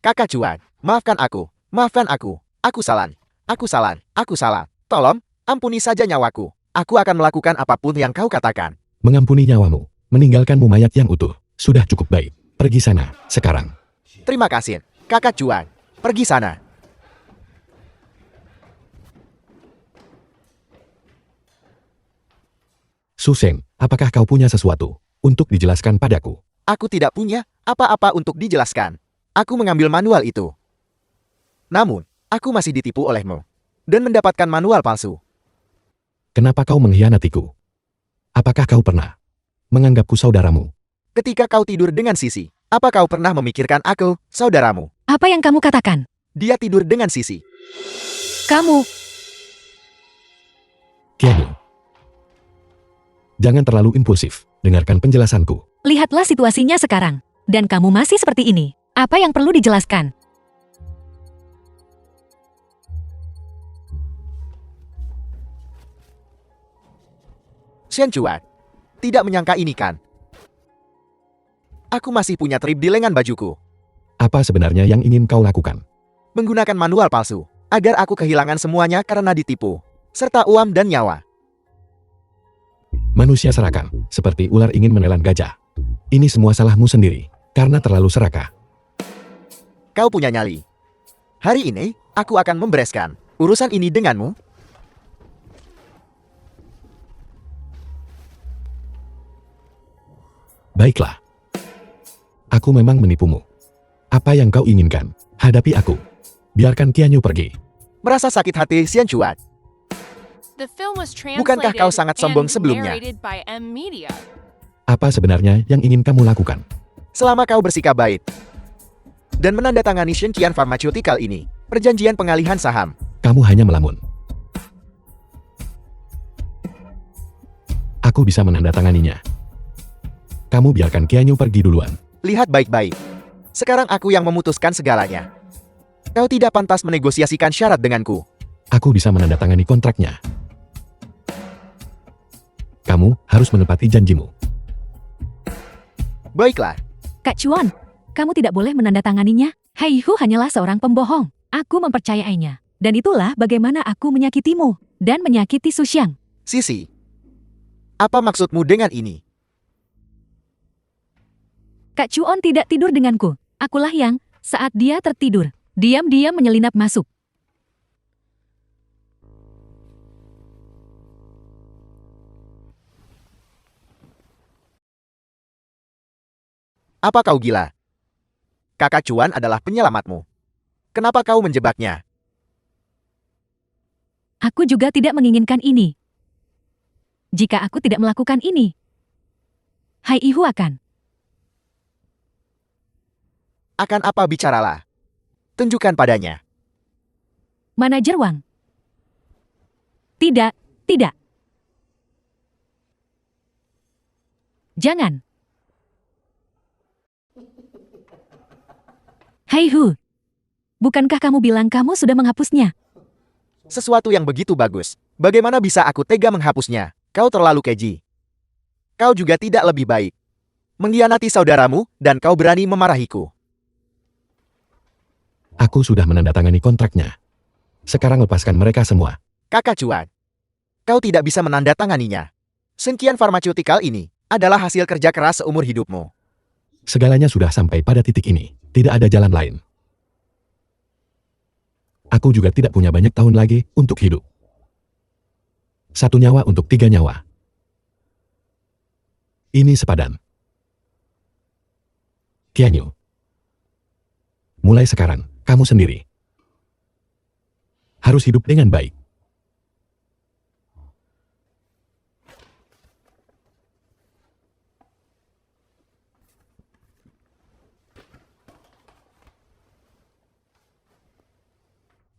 Kakak Chuan, maafkan aku. Maafkan aku. Aku salah. Aku salah. Aku salah. Tolong, ampuni saja nyawaku. Aku akan melakukan apapun yang kau katakan. Mengampuni nyawamu, meninggalkanmu mayat yang utuh, sudah cukup baik. Pergi sana, sekarang. Terima kasih, Kakak Chuan. Pergi sana. Su Sheng, apakah kau punya sesuatu untuk dijelaskan padaku? Aku tidak punya apa-apa untuk dijelaskan. Aku mengambil manual itu. Namun, aku masih ditipu olehmu. Dan mendapatkan manual palsu. Kenapa kau mengkhianatiku? Apakah kau pernah menganggapku saudaramu? Ketika kau tidur dengan Sisi, apa kau pernah memikirkan aku, saudaramu? Apa yang kamu katakan? Dia tidur dengan Sisi. Kamu. Kianu. Jangan terlalu impulsif, dengarkan penjelasanku. Lihatlah situasinya sekarang. Dan kamu masih seperti ini. Apa yang perlu dijelaskan? Shen Chuan. Tidak menyangka ini kan? Aku masih punya trip di lengan bajuku. Apa sebenarnya yang ingin kau lakukan? Menggunakan manual palsu. Agar aku kehilangan semuanya karena ditipu. Serta uang dan nyawa. Manusia serakah, seperti ular ingin menelan gajah. Ini semua salahmu sendiri, karena terlalu serakah. Kau punya nyali. Hari ini, aku akan membereskan urusan ini denganmu. Baiklah. Aku memang menipumu. Apa yang kau inginkan? Hadapi aku. Biarkan Qianyu pergi. Merasa sakit hati Shen Chuan. The film was Bukankah kau translated sangat sombong and sebelumnya? narrated by M Media. Apa sebenarnya yang ingin kamu lakukan? Selama kau bersikap baik dan menandatangani Shenqian Pharmaceutical ini, perjanjian pengalihan saham. Kamu hanya melamun. Aku bisa menandatanganinya. Kamu biarkan Qianyu pergi duluan. Lihat baik-baik. Sekarang aku yang memutuskan segalanya. Kau tidak pantas menegosiasikan syarat denganku. Aku bisa menandatangani kontraknya. Kamu harus menepati janjimu. Baiklah, Kak Chuan, kamu tidak boleh menandatanganinya. Haihu hanyalah seorang pembohong. Aku mempercayainya. Dan itulah bagaimana aku menyakitimu dan menyakiti Suxiang. Sisi. Apa maksudmu dengan ini? Kak Chuan tidak tidur denganku. Akulah yang, saat dia tertidur, diam-diam menyelinap masuk. Apa kau gila? Kakak Chuan adalah penyelamatmu. Kenapa kau menjebaknya? Aku juga tidak menginginkan ini. Jika aku tidak melakukan ini, Haihu akan. Akan apa bicaralah? Tunjukkan padanya. Manajer Wang. Tidak, tidak. Jangan. Haihu, bukankah kamu bilang kamu sudah menghapusnya? Sesuatu yang begitu bagus. Bagaimana bisa aku tega menghapusnya? Kau terlalu keji. Kau juga tidak lebih baik. Mengkhianati saudaramu, dan kau berani memarahiku. Aku sudah menandatangani kontraknya. Sekarang lepaskan mereka semua. Kakak Chuan, kau tidak bisa menandatanganinya. Sengkian farmaseutikal ini adalah hasil kerja keras seumur hidupmu. Segalanya sudah sampai pada titik ini. Tidak ada jalan lain. Aku juga tidak punya banyak tahun lagi untuk hidup. 1 nyawa untuk 3 nyawa. Ini sepadan. Qianyu. Mulai sekarang, kamu sendiri harus hidup dengan baik.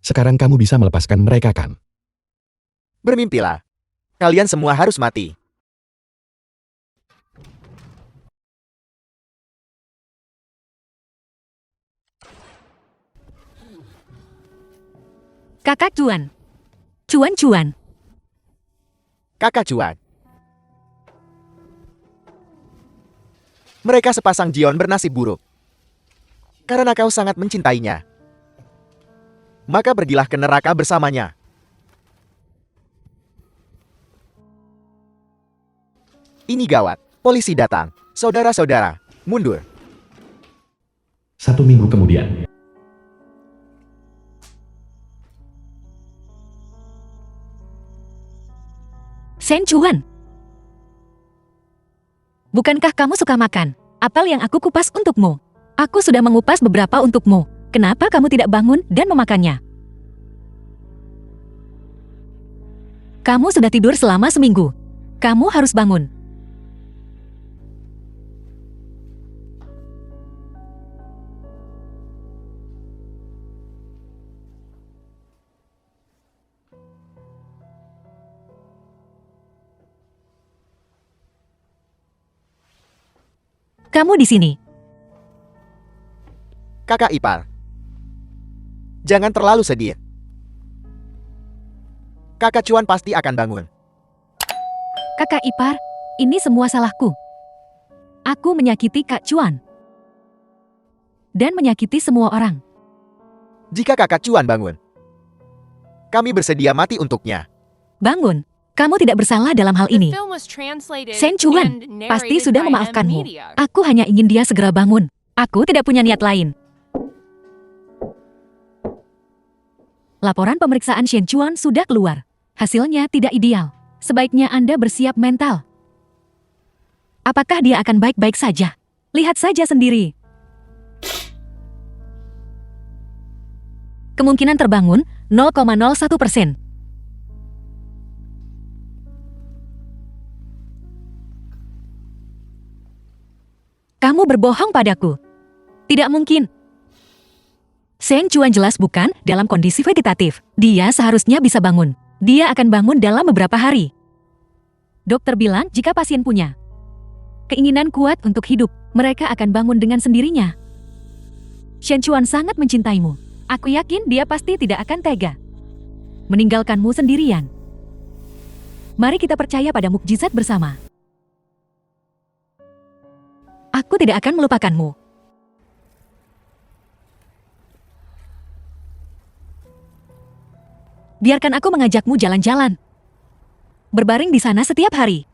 Sekarang kamu bisa melepaskan mereka kan? Bermimpilah. Kalian semua harus mati. Kakak Chuan. Chuan. Kakak Chuan. Mereka sepasang Jion bernasib buruk. Karena kau sangat mencintainya. Maka pergilah ke neraka bersamanya. Ini gawat. Polisi datang. Saudara-saudara, mundur. 1 minggu kemudian. Shen Chuan. Bukankah kamu suka makan apel yang aku kupas untukmu? Aku sudah mengupas beberapa untukmu. Kenapa kamu tidak bangun dan memakannya? Kamu sudah tidur selama seminggu. Kamu harus bangun. Kamu di sini. Kakak ipar. Jangan terlalu sedih. Kakak Chuan pasti akan bangun. Kakak ipar, ini semua salahku. Aku menyakiti Kak Chuan. Dan menyakiti semua orang. Jika kakak Chuan bangun, kami bersedia mati untuknya. Bangun. Kamu tidak bersalah dalam hal The ini. film was translated Shen Chuan, and pasti narrated sudah by memaafkanmu. M-Media. Aku hanya ingin dia segera bangun. Aku tidak punya niat lain. Laporan pemeriksaan Shen Chuan sudah keluar. Hasilnya tidak ideal. Sebaiknya Anda bersiap mental. Apakah dia akan baik-baik saja? Lihat saja sendiri. Kemungkinan terbangun 0,01%. Kamu berbohong padaku. Tidak mungkin. Shen Chuan jelas bukan dalam kondisi vegetatif. Dia seharusnya bisa bangun. Dia akan bangun dalam beberapa hari. Dokter bilang jika pasien punya keinginan kuat untuk hidup, mereka akan bangun dengan sendirinya. Shen Chuan sangat mencintaimu. Aku yakin dia pasti tidak akan tega meninggalkanmu sendirian. Mari kita percaya pada mukjizat bersama. Aku tidak akan melupakanmu. Biarkan aku mengajakmu jalan-jalan. Berbaring di sana setiap hari.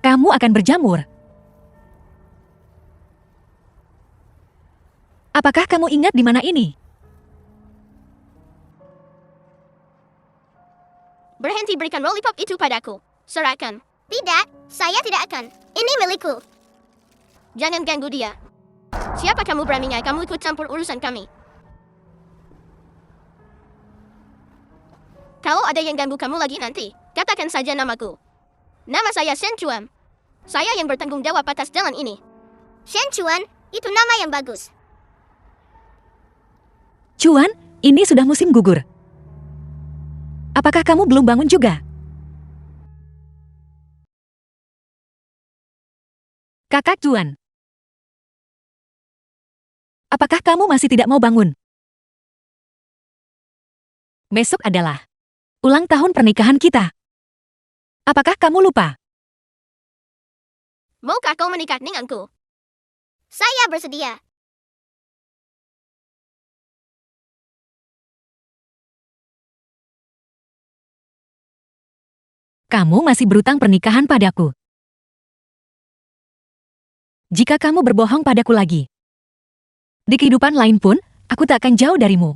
Kamu akan berjamur. Apakah kamu ingat di mana ini? Berhenti berikan lollipop itu padaku. Serahkan. Tidak, saya tidak akan. Ini milikku. Jangan ganggu dia. Siapa kamu beraninya kamu ikut campur urusan kami? Kalau ada yang ganggu kamu lagi nanti, katakan saja namaku. Nama saya Shen Chuan. Saya yang bertanggung jawab atas jalan ini. Shen Chuan, itu nama yang bagus. Chuan, ini sudah musim gugur. Apakah kamu belum bangun juga? Kakak Chuan. Apakah kamu masih tidak mau bangun? Besok adalah ulang tahun pernikahan kita. Apakah kamu lupa? Maukah kau menikah denganku? Saya bersedia. Kamu masih berutang pernikahan padaku. Jika kamu berbohong padaku lagi, di kehidupan lain pun, aku tak akan jauh darimu.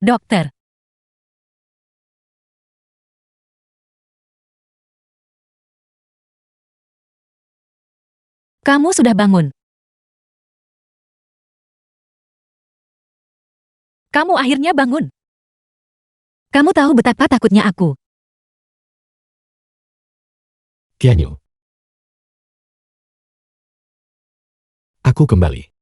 Dokter. Kamu sudah bangun. Kamu akhirnya bangun. Kamu tahu betapa takutnya aku. Qianyu. Aku kembali.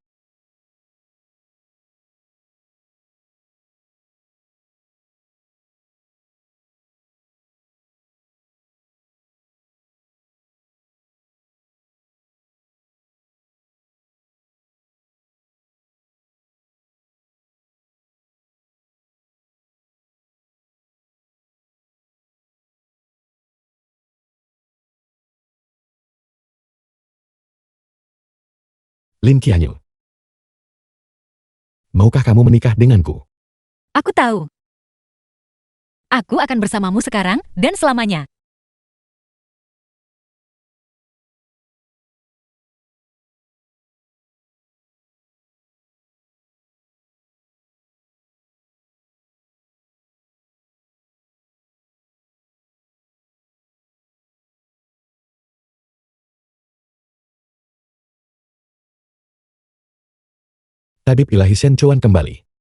Lin Qianyu. Maukah kamu menikah denganku? Aku tahu. Aku akan bersamamu sekarang dan selamanya. Tabib ilahi Shen Chuan kembali.